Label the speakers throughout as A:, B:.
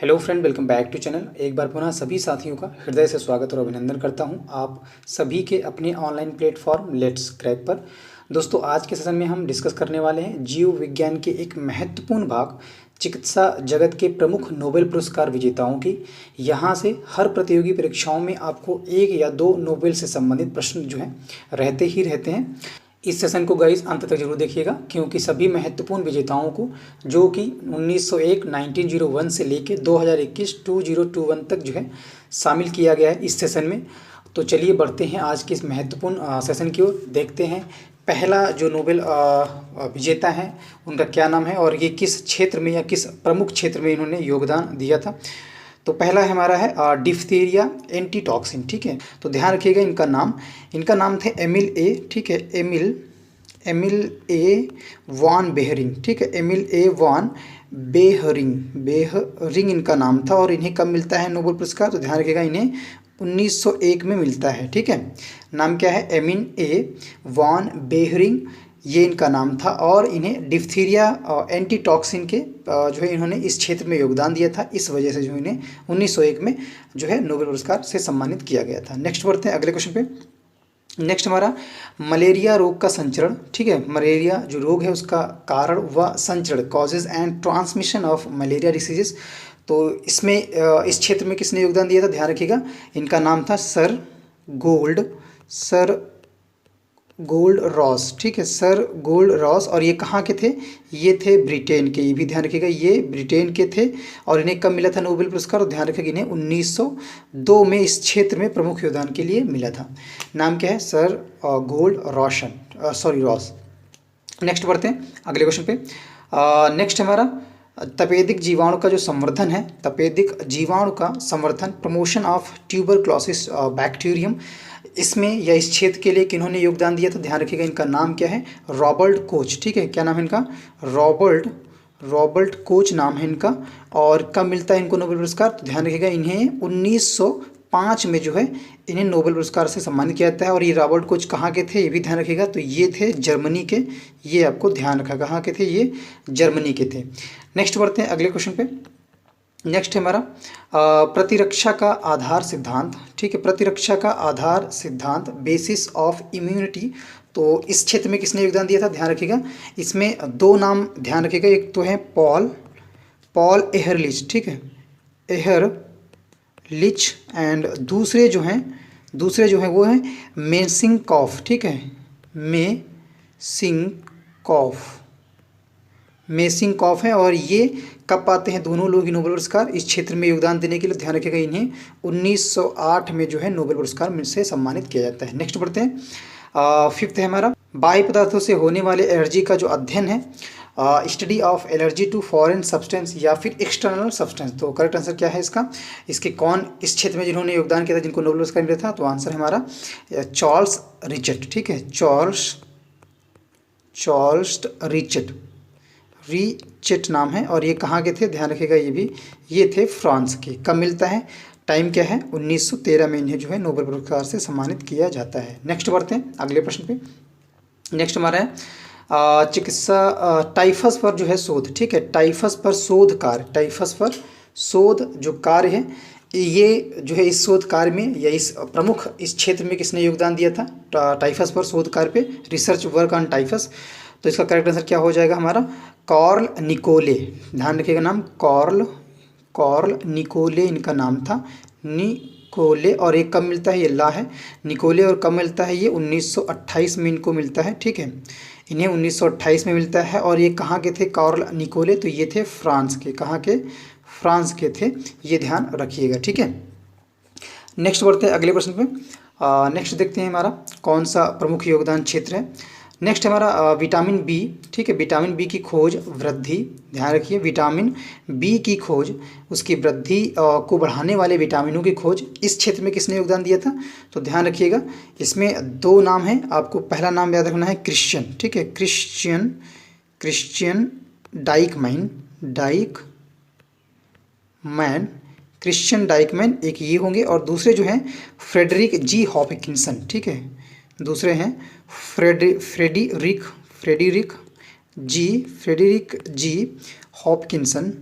A: Hello friend, welcome back to channel. एक बार पुनः सभी साथियों का हृदय से स्वागत और अभिनंदन करता हूं आप सभी के अपने ऑनलाइन प्लेटफॉर्म लेट्स क्रैक पर। दोस्तों, आज के सेशन में हम डिस्कस करने वाले हैं जीव विज्ञान के एक महत्वपूर्ण भाग चिकित्सा जगत के प्रमुख नोबेल पुरस्कार विजेताओं की। यहाँ से हर प्रतियोगी परीक्षाओं में आपको एक या दो नोबेल से संबंधित प्रश्न जो हैं रहते ही रहते हैं। इस सेशन को गाइस अंत तक जरूर देखिएगा, क्योंकि सभी महत्वपूर्ण विजेताओं को जो कि 1901 1901 से लेके 2021 2021 तक जो है शामिल किया गया है इस सेशन में। तो चलिए बढ़ते हैं आज के इस महत्वपूर्ण सेशन की ओर। देखते हैं पहला जो नोबेल विजेता है उनका क्या नाम है और ये किस क्षेत्र में या किस प्रमुख क्षेत्र में इन्होंने योगदान दिया था। तो पहला हमारा है डिफ्थीरिया एंटीटॉक्सिन। ठीक है, तो ध्यान रखिएगा इनका नाम थे एमिल ए। ठीक है, एमिल ए वॉन बेहरिंग। ठीक है, एमिल ए वॉन बेहरिंग इनका नाम था। और इन्हें कब मिलता है नोबेल पुरस्कार? तो ध्यान रखिएगा इन्हें 1901 में मिलता है। ठीक है, नाम क्या है? एमिल ए वॉन बेहरिंग, ये इनका नाम था। और इन्हें डिफ्थीरिया एंटीटॉक्सिन के जो है इन्होंने इस क्षेत्र में योगदान दिया था, इस वजह से जो इन्हें 1901 में जो है नोबेल पुरस्कार से सम्मानित किया गया था। नेक्स्ट बढ़ते हैं अगले क्वेश्चन पे। नेक्स्ट हमारा मलेरिया रोग का संचरण। ठीक है, मलेरिया जो रोग है उसका कारण व संचरण, causes and transmission of malaria diseases. तो इसमें इस क्षेत्र में किसने योगदान दिया था? ध्यान रखिएगा इनका नाम था सर गोल्ड रॉस। ठीक है, सर गोल्ड रॉस। और ये कहाँ के थे? ये थे ब्रिटेन के। ये भी ध्यान रखिएगा, ये ब्रिटेन के थे। और इन्हें कब मिला था नोबेल पुरस्कार? ध्यान रखिएगा इन्हें 1902 में इस क्षेत्र में प्रमुख योगदान के लिए मिला था। नाम क्या है? Sir gold Ross. नेक्स्ट बढ़ते हैं अगले क्वेश्चन पे। नेक्स्ट हमारा तपेदिक जीवाणु का जो संवर्धन है, तपेदिक जीवाणु का संवर्धन, प्रमोशन ऑफ ट्यूबरक्लोसिस बैक्टीरियम, इसमें या इस क्षेत्र के लिए किन्होंने योगदान दिया था? ध्यान रखिएगा इनका नाम क्या है? Robert Koch. ठीक है, क्या नाम है इनका? रॉबर्ट कोच नाम है इनका। और कब मिलता है इनको नोबेल पुरस्कार? तो ध्यान रखिएगा इन्हें 1905 में जो है इन्हें नोबेल पुरस्कार से सम्मानित किया जाता है। और ये रॉबर्ट कोच कहाँ के थे? ये भी ध्यान रखिएगा, तो ये थे जर्मनी के। ये आपको ध्यान रखा, कहाँ के थे? ये जर्मनी के थे। नेक्स्ट बढ़ते हैं अगले क्वेश्चन पे। नेक्स्ट है हमारा प्रतिरक्षा का आधार सिद्धांत। ठीक है, प्रतिरक्षा का आधार सिद्धांत, बेसिस ऑफ इम्यूनिटी। तो इस क्षेत्र में किसने योगदान दिया था? ध्यान रखिएगा इसमें दो नाम ध्यान रखिएगा, एक तो है पॉल एहरलिच। ठीक है, एहरलिच। एंड दूसरे जो हैं वो हैं मेसिंगकॉफ। ठीक है, मेसिंगकॉफ है। और ये कब पाते हैं दोनों लोग ही नोबेल पुरस्कार इस क्षेत्र में योगदान देने के लिए? ध्यान रखिएगा इन्हें 1908 में जो है नोबेल पुरस्कार से सम्मानित किया जाता है। नेक्स्ट बढ़ते हैं। फिफ्थ है हमारा बाह्य पदार्थों से होने वाले एलर्जी का जो अध्ययन है, study of allergy to foreign substance या फिर एक्सटर्नल सब्सटेंस। तो करेक्ट आंसर क्या है इसका? इसके कौन इस क्षेत्र में जिन्होंने योगदान किया था, जिनको नोबेल पुरस्कार मिला था? तो आंसर है हमारा चार्ल्स रिचर्ड। ठीक है, चार्ल्स रिचेट नाम है। और ये कहाँ के थे? ध्यान रखिएगा ये थे फ्रांस के। कब मिलता है? टाइम क्या है? 1913 में इन्हें जो है नोबेल पुरस्कार से सम्मानित किया जाता है। नेक्स्ट बढ़ते हैं अगले प्रश्न पे। नेक्स्ट हमारा है चिकित्सा टाइफस पर जो है शोध। ठीक है, टाइफस पर शोध जो कार्य है, ये जो है इस शोध कार्य में या इस प्रमुख इस क्षेत्र में किसने योगदान दिया था? टाइफस पर शोध कार्य पे, रिसर्च वर्क ऑन टाइफस। तो इसका करेक्ट आंसर क्या हो जाएगा हमारा? Karl Nicolai. ध्यान रखिएगा नाम कार्ल निकोले इनका नाम था, निकोले। और एक कब मिलता है? ये ला है निकोले। और कब मिलता है? ये 1928 में इनको मिलता है। ठीक है, इन्हें 1928 में मिलता है। और ये कहाँ के थे कार्ल निकोले? तो ये थे फ्रांस के। कहाँ के? फ्रांस के थे, ये ध्यान रखिएगा। ठीक है, नेक्स्ट बढ़ते हैं अगले प्रश्न पे। नेक्स्ट देखते हैं हमारा कौन सा प्रमुख योगदान क्षेत्र है। नेक्स्ट हमारा विटामिन बी। ठीक है, विटामिन बी की खोज, वृद्धि। ध्यान रखिए विटामिन बी की खोज, उसकी वृद्धि को बढ़ाने वाले विटामिनों की खोज, इस क्षेत्र में किसने योगदान दिया था? तो ध्यान रखिएगा इसमें दो नाम हैं, आपको पहला नाम याद रखना है क्रिश्चियन। ठीक है, क्रिश्चियन डाइकमैन एक ये होंगे। और दूसरे जो हैं फ्रेडरिक जी हॉपकिंसन। ठीक है, दूसरे हैं फ्रेडरिक जी हॉपकिंसन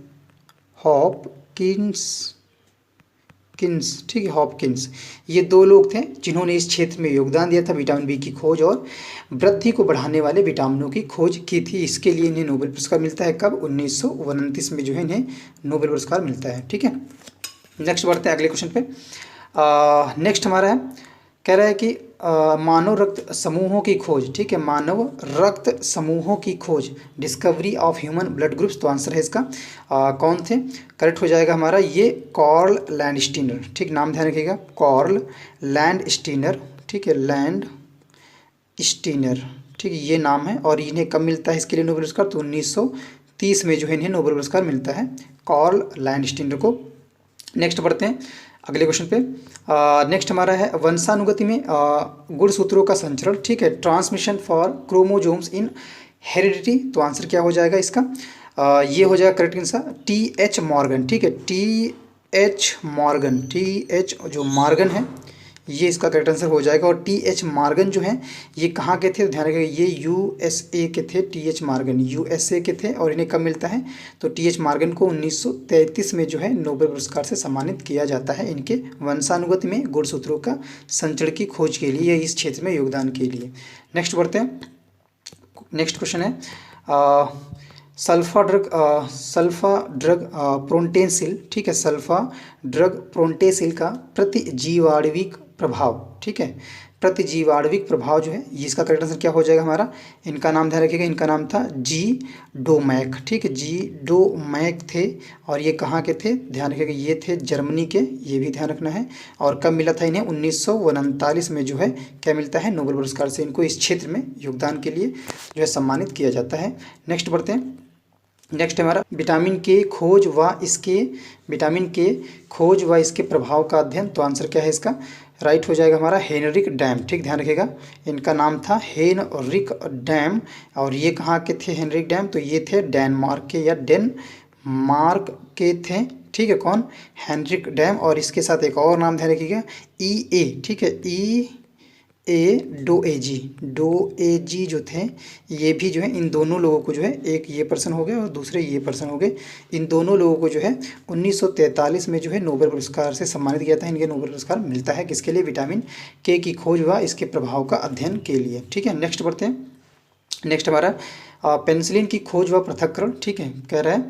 A: किन्स, ठीक है, हॉपकिंस, ये दो लोग थे जिन्होंने इस क्षेत्र में योगदान दिया था विटामिन बी की खोज और वृद्धि को बढ़ाने वाले विटामिनों की खोज की थी। इसके लिए इन्हें नोबेल पुरस्कार मिलता है कब? 1929 में जो है इन्हें नोबेल पुरस्कार मिलता है। ठीक है, नेक्स्ट बढ़ते हैं अगले क्वेश्चन पे। नेक्स्ट हमारा है, कह रहा है कि मानव रक्त समूहों की खोज, ठीक है, मानव रक्त समूहों की खोज, discovery of human blood groups, तो आंसर है इसका कौन थे? करेक्ट हो जाएगा हमारा ये कार्ल लैंडस्टीनर, ठीक, नाम ध्यान रखिएगा, कार्ल लैंडस्टीनर, ठीक है, लैंडस्टीनर, ठीक है, ये नाम है। और इन्हें कब मिलता है इसके लिए नोबेल पुरस्कार? तो 1930 में जो है इन्हें नोबेल पुरस्कार मिलता है कार्ल लैंडस्टीनर को। नेक्स्ट बढ़ते हैं अगले क्वेश्चन पे। नेक्स्ट हमारा है वंशानुगति में गुणसूत्रों का संचरण, ठीक है, transmission for chromosomes in heredity, तो आंसर क्या हो जाएगा इसका? ये हो जाएगा करेक्ट आंसर टी.एच. मॉर्गन, ठीक है, टी.एच. Morgan, TH. जो मॉर्गन है ये इसका करेक्ट आंसर हो जाएगा। और टी.एच. मॉर्गन जो है ये कहाँ के थे? तो ध्यान रखिएगा ये यूएसए के थे, टी.एच. मॉर्गन यूएसए के थे। और इन्हें कब मिलता है? तो टी.एच. मॉर्गन को 1933 में जो है नोबेल पुरस्कार से सम्मानित किया जाता है इनके वंशानुगत में गुणसूत्रों का संचरण की खोज के लिए, इस क्षेत्र में योगदान के लिए। नेक्स्ट बढ़ते हैं, नेक्स्ट क्वेश्चन है सल्फा ड्रग प्रोन्टेसिल, ठीक है, सल्फा ड्रग प्रोन्टेसिल का प्रतिजीवाणविक प्रभाव, ठीक है, प्रतिजीवाणविक प्रभाव जो है ये इसका करेक्ट आंसर क्या हो जाएगा हमारा? इनका नाम ध्यान रखिएगा, इनका नाम था जी डोमैक, ठीक है, जी डोमैक थे। और ये कहाँ के थे? ध्यान रखिएगा ये थे जर्मनी के, ये भी ध्यान रखना है। और कब मिला था इन्हें? 1939 में जो है क्या मिलता है? नोबेल पुरस्कार से इनको इस क्षेत्र में योगदान के लिए जो है सम्मानित किया जाता है। नेक्स्ट बढ़ते हैं, नेक्स्ट हमारा विटामिन के खोज व इसके प्रभाव का अध्ययन, तो आंसर क्या है इसका? राइट हो जाएगा हमारा हेनरिक डैम, ठीक, ध्यान रखिएगा इनका नाम था हेनरिक डैम। और ये कहाँ के थे हेनरिक डैम? तो ये थे डेनमार्क के या डेनमार्क के थे, ठीक है, कौन? Henrik Dam. और इसके साथ एक और नाम ध्यान रखिएगा ई.ए., ठीक है, डोएजी जो थे ये भी जो है इन दोनों लोगों को जो है, एक ये पर्सन हो गए और दूसरे ये पर्सन हो गए, इन दोनों लोगों को जो है 1943 में जो है नोबेल पुरस्कार से सम्मानित किया था। इनके नोबेल पुरस्कार मिलता है किसके लिए? विटामिन के की खोज व इसके प्रभाव का अध्ययन के लिए। ठीक है, नेक्स्ट बढ़ते हैं। नेक्स्ट हमारा पेनिसिलिन की खोज व पृथक्करण, ठीक है, कह रहा है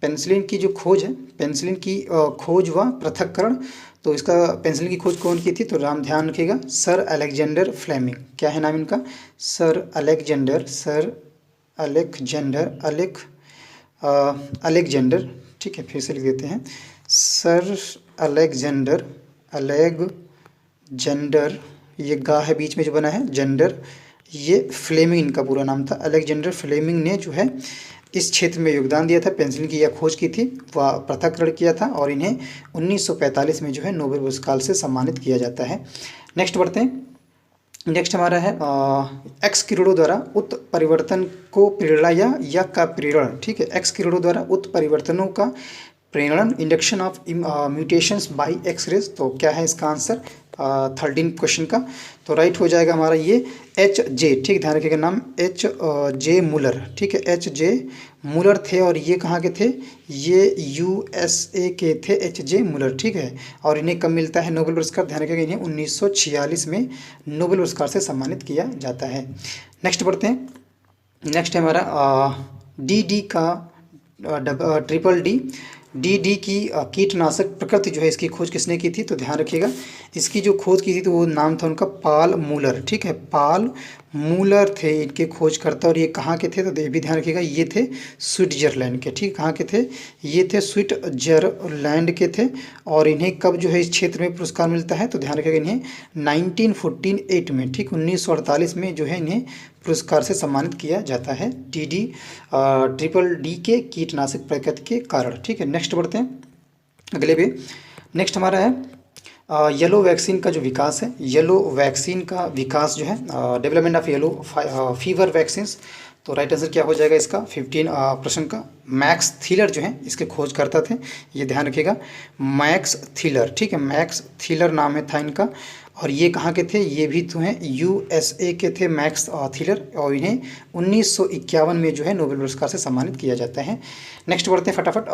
A: पेनिसिलिन की जो खोज है, पेनिसिलिन की खोज व पृथक्करण, तो इसका पेनिसिलिन की खोज कौन की थी? तो नाम ध्यान रखिएगा सर अलेक्जेंडर फ्लेमिंग। क्या है नाम इनका? सर अलेक्जेंडर, ठीक है, फिर से लिख देते हैं सर अलेक्जेंडर, ये गा है बीच में जो बना है जेंडर, ये फ्लेमिंग इनका पूरा नाम था। अलेक्जेंडर फ्लेमिंग ने जो है इस क्षेत्र में योगदान दिया था, पेनिसिलिन की यह खोज की थी, वह पृथक्करण किया था और इन्हें 1945 में जो है नोबेल पुरस्कार से सम्मानित किया जाता है। नेक्स्ट बढ़ते हैं। नेक्स्ट हमारा है एक्स किरणों द्वारा उत्परिवर्तन को प्रेरणा या का प्रेरण, ठीक है, एक्स किरणों द्वारा उत्परिवर्तनों का प्रेरण, induction of mutations by X rays, तो क्या है इसका आंसर 13 क्वेश्चन का? तो राइट हो जाएगा हमारा ये H.J., ठीक, ध्यान रखिएगा नाम H.J. मुलर, ठीक है, H.J. मुलर थे और ये कहाँ के थे? ये USA के थे H.J. मुलर, ठीक है। और इन्हें कब मिलता है नोबेल पुरस्कार? ध्यान रखिएगा इन्हें 1946 में नोबेल पुरस्कार से सम्मानित किया जाता है। नेक्स्ट बढ़ते हैं। नेक्स्ट है हमारा डी का ट्रिपल डी की कीटनाशक प्रकृति जो है इसकी खोज किसने की थी? तो ध्यान रखिएगा इसकी जो खोज की थी तो वो नाम था उनका पाल मूलर, ठीक है, पाल मूलर थे इनके खोजकर्ता। और ये कहाँ के थे? तो ये भी ध्यान रखिएगा ये थे स्विट्जरलैंड के, ठीक, कहाँ के थे? ये थे स्विट्जरलैंड के थे। और इन्हें कब जो है इस क्षेत्र में पुरस्कार मिलता है? तो ध्यान रखिएगा इन्हें 1948 में, ठीक, 1948 में जो है इन्हें पुरस्कार से सम्मानित किया जाता है ट्रिपल डी के कीटनाशक प्रकृति के कारण। ठीक है, नेक्स्ट बढ़ते हैं अगले पे। नेक्स्ट हमारा है येलो वैक्सीन का जो विकास है, येलो वैक्सीन का विकास जो है, development of yellow fever vaccines, तो राइट आंसर क्या हो जाएगा इसका? 15 प्रश्न का मैक्स थीलर जो है इसके खोज करता थे, ये ध्यान रखिएगा मैक्स थीलर, ठीक है, मैक्स थीलर नाम है था इनका। और ये कहाँ के थे, ये भी तो हैं यूएसए के थे मैक्स थिलर, और इन्हें 1951 में जो है नोबेल पुरस्कार से सम्मानित किया जाता है। नेक्स्ट बढ़ते हैं फटाफट।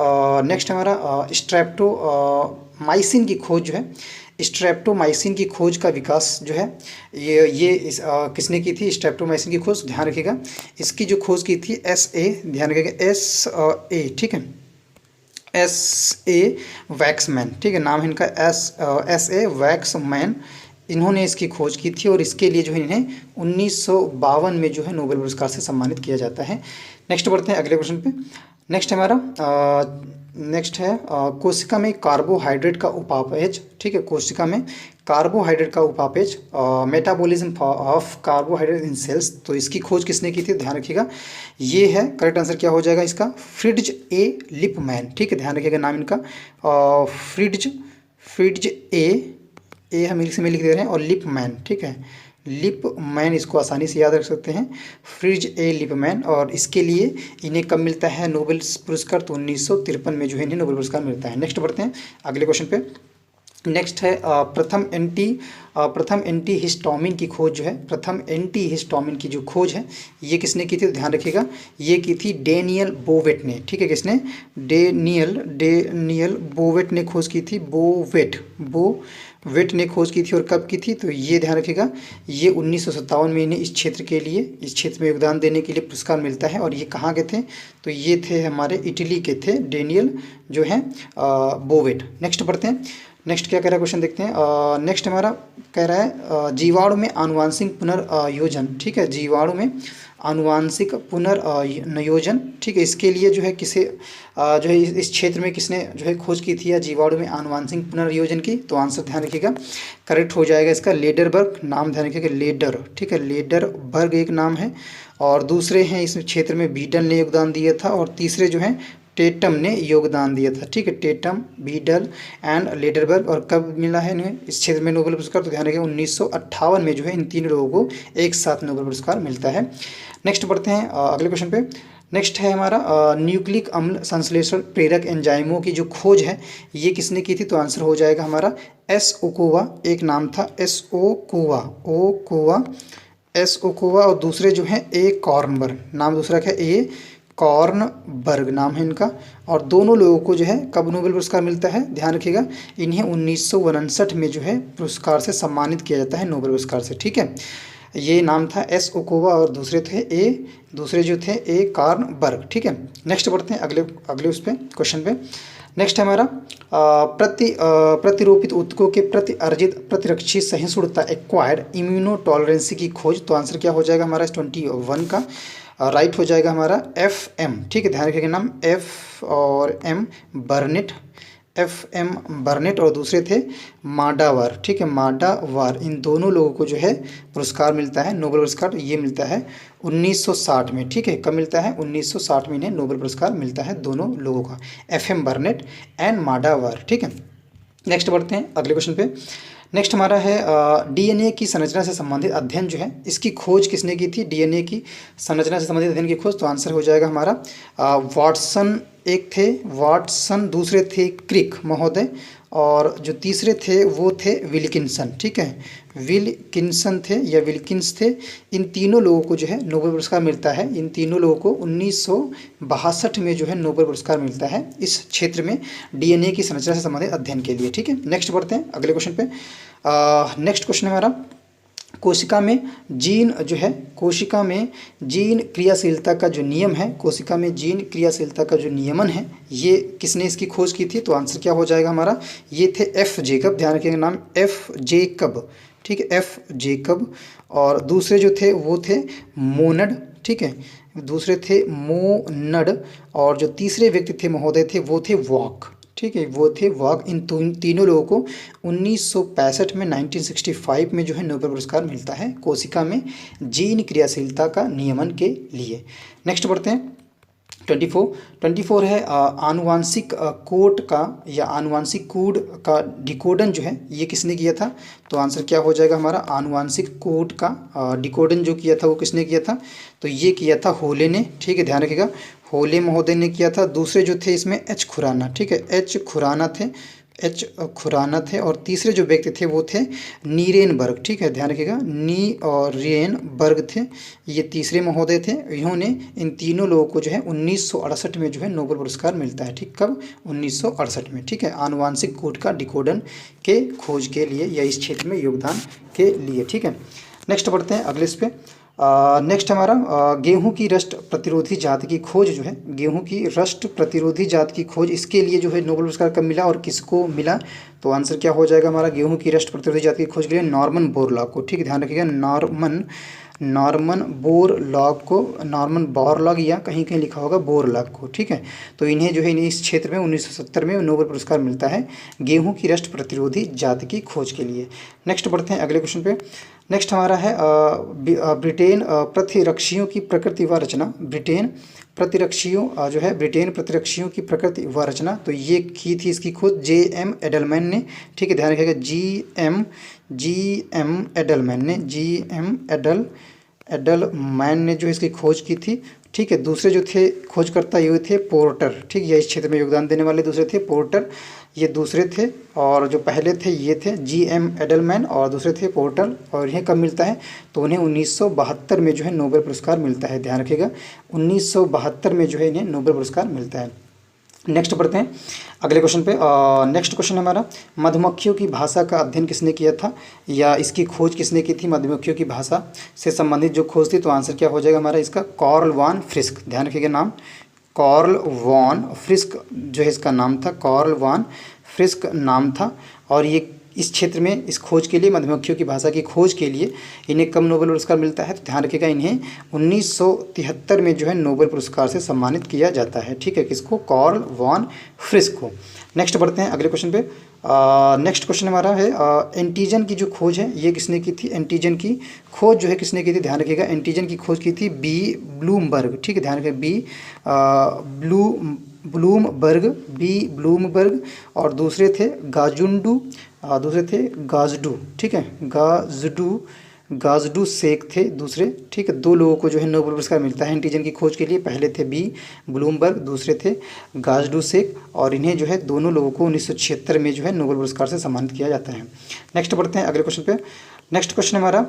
A: नेक्स्ट हमारा स्ट्रेप्टोमाइसिन की खोज जो है, स्ट्रेप्टोमाइसिन की खोज का विकास जो है किसने की थी, स्ट्रेप्टोमाइसिन की खोज, ध्यान रखिएगा इसकी जो खोज की थी ध्यान रखिएगा ए, ठीक है, वैक्समैन, ठीक है, नाम है इनका एस ए वैक्समैन, इन्होंने इसकी खोज की थी और इसके लिए जो है इन्हें 1952 में जो है नोबेल पुरस्कार से सम्मानित किया जाता है। नेक्स्ट बढ़ते हैं अगले क्वेश्चन पे। नेक्स्ट हमारा नेक्स्ट है कोशिका में कार्बोहाइड्रेट का उपापचय, ठीक है, कोशिका में कार्बोहाइड्रेट का उपापचय, metabolism of carbohydrate in cells, तो इसकी खोज किसने की थी, ध्यान रखिएगा ये है करेक्ट आंसर क्या हो जाएगा इसका, फ्रिट्ज ए लिपमैन, ठीक है, ध्यान रखिएगा नाम इनका फ्रिट्ज ए हम इंग्लिश में लिख दे रहे हैं, और लिपमैन, ठीक है, लिपमैन इसको आसानी से याद रख सकते हैं, फ्रिट्ज ए लिपमैन, और इसके लिए इन्हें कब मिलता है नोबेल पुरस्कार, तो 1953 में जो है इन्हें नोबेल पुरस्कार मिलता है। नेक्स्ट बढ़ते हैं अगले क्वेश्चन पे। नेक्स्ट है प्रथम एंटी हिस्टामिन की खोज जो है, प्रथम एंटी हिस्टामिन की जो खोज है ये किसने की थी, तो ध्यान रखिएगा ये की थी डेनियल बोवेट ने, ठीक है, किसने, डेनियल बोवेट ने खोज की थी, बोवेट ने खोज की थी, और कब की थी, तो ये ध्यान रखिएगा ये 1957 में इन्हें इस क्षेत्र में योगदान देने के लिए पुरस्कार मिलता है, और ये कहाँ के थे, तो ये थे हमारे इटली के थे, डेनियल जो है बोवेट। नेक्स्ट बढ़ते हैं, नेक्स्ट क्या कह रहा है क्वेश्चन देखते हैं। नेक्स्ट हमारा कह रहा है जीवाणु में आनुवांशिक पुनर्योजन, ठीक है, जीवाणु में आनुवांशिक पुनर्योजन, ठीक है, इसके लिए जो है किसे जो है इस क्षेत्र में किसने जो है खोज की थी या जीवाणु में आनुवांशिक पुनर्योजन की, तो आंसर ध्यान रखिएगा करेक्ट हो जाएगा इसका लेडरबर्ग, नाम ध्यान रखिएगा लेडर, ठीक है, लेडरबर्ग एक नाम है, और दूसरे हैं इस क्षेत्र में बीडल ने योगदान दिया था, और तीसरे जो हैं टेटम ने योगदान दिया था, ठीक है, टेटम, बीडल एंड लेडरबर्ग, और कब मिला है इन्हें इस क्षेत्र में नोबेल पुरस्कार, तो ध्यान रखिए 1958 में जो है इन तीन लोगों को एक साथ नोबेल पुरस्कार मिलता है। नेक्स्ट बढ़ते हैं अगले क्वेश्चन पे। नेक्स्ट है हमारा न्यूक्लिक अम्ल संश्लेषण प्रेरक एंजाइमों की जो खोज है ये किसने की थी, तो आंसर हो जाएगा हमारा एस ओकोवा, एक नाम था एस ओकोवा, और दूसरे जो हैं ए कॉर्नबर्ग, नाम दूसरा क्या ए कॉर्नबर्ग नाम है इनका, और दोनों लोगों को जो है कब नोबेल पुरस्कार मिलता है, ध्यान रखिएगा इन्हें 1959 में जो है पुरस्कार से सम्मानित किया जाता है नोबेल पुरस्कार से, ठीक है, ये नाम था एस ओकोवा और दूसरे जो थे ए कॉर्नबर्ग, ठीक है। नेक्स्ट बढ़ते हैं अगले उस पे क्वेश्चन पे। नेक्स्ट है हमारा प्रतिरोपित ऊतकों के प्रति अर्जित प्रतिरक्षी सहिष्णुता एक्वायर्ड इम्यूनोटॉलरेंसी की खोज, तो आंसर क्या हो जाएगा हमारा 21 का राइट हो जाएगा हमारा FM, ठीक है, ध्यान रखिएगा नाम F और M बर्नेट, FM बर्नेट, और दूसरे थे माडावार, ठीक है, माडावार, इन दोनों लोगों को जो है पुरस्कार मिलता है नोबेल पुरस्कार, ये मिलता है 1960 में, ठीक है, कब मिलता है 1960 में इन्हें नोबेल पुरस्कार मिलता है दोनों लोगों का, FM बर्नेट एंड माडावार, ठीक है। नेक्स्ट बढ़ते हैं अगले क्वेश्चन पे। नेक्स्ट हमारा है DNA की संरचना से संबंधित अध्ययन जो है इसकी खोज किसने की थी, DNA की संरचना से संबंधित अध्ययन की खोज, तो आंसर हो जाएगा हमारा वाटसन, एक थे वाटसन, दूसरे थे क्रिक महोदय, और जो तीसरे थे वो थे विल्किंसन, ठीक है, विल्किंसन थे या विल्किंस थे, इन तीनों लोगों को जो है नोबेल पुरस्कार मिलता है, इन तीनों लोगों को 1962 में जो है नोबेल पुरस्कार मिलता है इस क्षेत्र में DNA की संरचना से संबंधित अध्ययन के लिए, ठीक है। नेक्स्ट बढ़ते हैं अगले क्वेश्चन पे। नेक्स्ट क्वेश्चन है हमारा कोशिका में जीन जो है, कोशिका में जीन क्रियाशीलता का जो नियम है, कोशिका में जीन क्रियाशीलता का जो नियमन है ये किसने इसकी खोज की थी, तो आंसर क्या हो जाएगा हमारा, ये थे F जेकब, ध्यान रखिएगा नाम F जेकब, ठीक है, F जेकब, और दूसरे जो थे वो थे मोनड, ठीक है, दूसरे थे मोनड, और जो तीसरे व्यक्ति थे महोदय थे वो थे वॉक, ठीक है, वो थे वॉक, इन तीनों लोगों को 1965 में 1965 में जो है नोबेल पुरस्कार मिलता है कोशिका में जीन क्रियाशीलता का नियमन के लिए। नेक्स्ट बढ़ते हैं 24 है आनुवांशिक कोड का या आनुवांशिक कोड का डिकोडन जो है ये किसने किया था, तो आंसर क्या हो जाएगा हमारा आनुवांशिक कोड का डिकोडन जो किया था वो किसने किया था, तो ये किया था होले ने, ठीक है, ध्यान रखिएगा होले महोदय ने किया था। दूसरे जो थे इसमें H खुराना, ठीक है, H खुराना थे, एच खुराना थे और तीसरे जो व्यक्ति थे वो थे नीरेनबर्ग, ठीक है, ध्यान रखिएगा, नी और रेनबर्ग थे, ये तीसरे महोदय थे। इन्होंने इन तीनों लोगों को जो है 1968 में जो है नोबेल पुरस्कार मिलता है, ठीक, कब, 1968 में, ठीक है, आनुवांशिक कोड का डिकोडन के खोज के लिए या इस क्षेत्र में योगदान के लिए, ठीक है। नेक्स्ट बढ़ते हैं अगले इस पे। नेक्स्ट हमारा गेहूं की रस्ट प्रतिरोधी जात की खोज जो है, गेहूं की रस्ट प्रतिरोधी जात की खोज, इसके लिए जो है नोबेल पुरस्कार कब मिला और किसको मिला? तो आंसर क्या हो जाएगा हमारा, गेहूं की रस्ट प्रतिरोधी जात की खोज के लिए नॉर्मन बोरलॉग को, ठीक है, ध्यान रखिएगा, नॉर्मन बोरलॉग या कहीं कहीं लिखा होगा बोरलॉग को, ठीक है। तो इन्हें जो है इस क्षेत्र में 1970 में नोबेल पुरस्कार मिलता है गेहूं की रस्ट प्रतिरोधी जाति की खोज के लिए। नेक्स्ट बढ़ते हैं अगले क्वेश्चन पे। नेक्स्ट हमारा है ब्रिटेन प्रतिरक्षियों की प्रकृति व रचना। ब्रिटेन प्रतिरक्षियों की प्रकृति व रचना, तो ये की थी इसकी खोज J.M. एडलमैन ने, ठीक है, ध्यान रखिएगा, G.M. एडलमैन ने जो इसकी खोज की थी, ठीक है। दूसरे जो थे खोजकर्ता ये थे पोर्टर, ठीक है, इस क्षेत्र में योगदान देने वाले दूसरे थे पोर्टर, ये दूसरे थे, और जो पहले थे ये थे G.M. एडलमैन और दूसरे थे पोर्टर। और इन्हें कब मिलता है? तो उन्हें 1972 में जो है नोबेल पुरस्कार मिलता है, ध्यान रखिएगा, 1972 में जो है इन्हें नोबेल पुरस्कार मिलता है। नेक्स्ट बढ़ते हैं अगले क्वेश्चन पे। नेक्स्ट क्वेश्चन हमारा, मधुमक्खियों की भाषा का अध्ययन किसने किया था या इसकी खोज किसने की थी? मधुमक्खियों की भाषा से संबंधित जो खोज थी, तो आंसर क्या हो जाएगा हमारा इसका, कार्ल वॉन फ्रिस्क, ध्यान रखिएगा नाम, कार्ल वॉन फ्रिस्क जो है इसका नाम था, कार्ल वॉन फ्रिस्क नाम था। और ये इस क्षेत्र में इस खोज के लिए, मधुमक्खियों की भाषा की खोज के लिए इन्हें कब नोबेल पुरस्कार मिलता है? तो ध्यान रखिएगा, इन्हें 1973 में जो है नोबेल पुरस्कार से सम्मानित किया जाता है, ठीक है, किसको? कार्ल वॉन फ्रिस्क को। नेक्स्ट बढ़ते हैं अगले क्वेश्चन पे। नेक्स्ट क्वेश्चन हमारा है एंटीजन की जो खोज है ये किसने की थी? एंटीजन की खोज जो है किसने की थी? ध्यान रखिएगा, एंटीजन की खोज की थी बी ब्लूमबर्ग, ठीक है, ध्यान रखिएगा, ब्लूमबर्ग, और दूसरे थे गाजडू, ठीक है, गाजडू शेख थे दूसरे, ठीक है। दो लोगों को जो है नोबेल पुरस्कार मिलता है एंटीजन की खोज के लिए, पहले थे बी ब्लूमबर्ग, दूसरे थे गाजडू शेख, और इन्हें जो है दोनों लोगों को 1976 में जो है नोबेल पुरस्कार से सम्मानित किया जाता है। नेक्स्ट बढ़ते हैं अगले क्वेश्चन पे। नेक्स्ट क्वेश्चन हमारा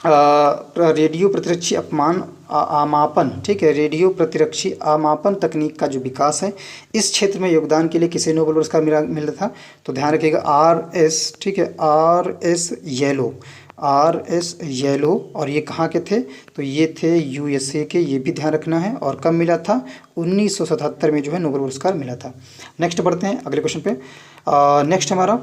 A: रेडियो प्रतिरक्षी आमापन, ठीक है, रेडियो प्रतिरक्षी आमापन तकनीक का जो विकास है, इस क्षेत्र में योगदान के लिए किसे नोबेल पुरस्कार मिला था? तो ध्यान रखिएगा RS, ठीक है, RS येलो, और ये कहाँ के थे? तो ये थे USA के, ये भी ध्यान रखना है। और कब मिला था? 1977 में जो है नोबेल पुरस्कार मिला था। नेक्स्ट बढ़ते हैं अगले क्वेश्चन पे। नेक्स्ट हमारा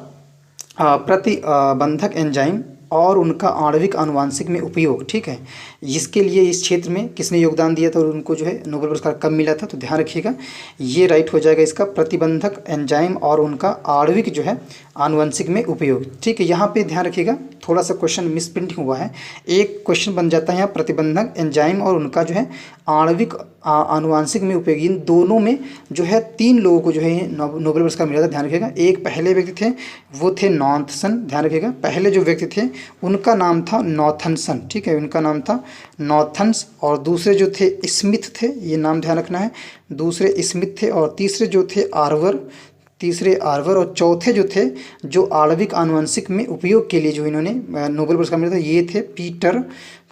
A: प्रतिबंधक एंजाइम और उनका आणविक आनुवांशिक में उपयोग, ठीक है, इसके लिए इस क्षेत्र में किसने योगदान दिया था और उनको जो है नोबेल पुरस्कार कब मिला था? तो ध्यान रखिएगा, ये राइट हो जाएगा इसका, प्रतिबंधक एंजाइम और उनका आणविक जो है आनुवंशिक में उपयोग, ठीक है। यहाँ पे ध्यान रखिएगा, थोड़ा सा क्वेश्चन मिसप्रिंटिंग हुआ है, एक क्वेश्चन बन जाता है यहाँ प्रतिबंधक एंजाइम और उनका जो है आणविक आनुवांशिक में उपयोग, इन दोनों में जो है 3 लोगों को जो है नोबेल पुरस्कार मिला था, ध्यान रखिएगा। एक पहले व्यक्ति थे वो थे नॉर्थसन, ध्यान रखिएगा, पहले जो व्यक्ति थे उनका नाम था नॉर्थनसन, ठीक है, उनका नाम था नॉर्थन्स, और दूसरे जो थे स्मिथ थे, ये नाम ध्यान रखना है, दूसरे स्मिथ थे, और तीसरे जो थे आर्वर, और चौथे जो थे जो आणविक आनुवंशिक में उपयोग के लिए जो इन्होंने नोबेल पुरस्कार मिला था, ये थे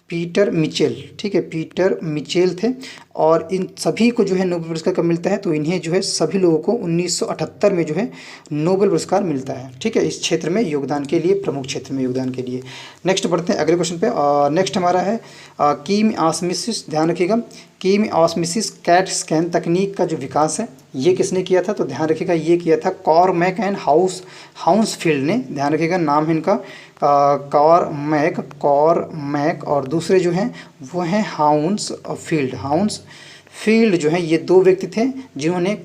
A: पीटर मिचेल, ठीक है, पीटर मिचेल थे। और इन सभी को जो है नोबेल पुरस्कार कब मिलता है? तो इन्हें जो है सभी लोगों को 1978 में जो है नोबेल पुरस्कार मिलता है, ठीक है, इस क्षेत्र में योगदान के लिए, प्रमुख क्षेत्र में योगदान के लिए। नेक्स्ट बढ़ते हैं अगले क्वेश्चन पे। नेक्स्ट हमारा है कीमऑस्मोसिस, ध्यान रखिएगा, कीमऑस्मोसिस कैट स्कैन तकनीक का जो विकास है ये किसने किया था? तो ध्यान रखिएगा, ये किया था कॉरमैक एंड हाउंसफील्ड ने, ध्यान रखिएगा, नाम है इनका कॉरमैक, और दूसरे जो हैं वो हैं हाउंसफील्ड जो हैं, ये 2 व्यक्ति थे जिन्होंने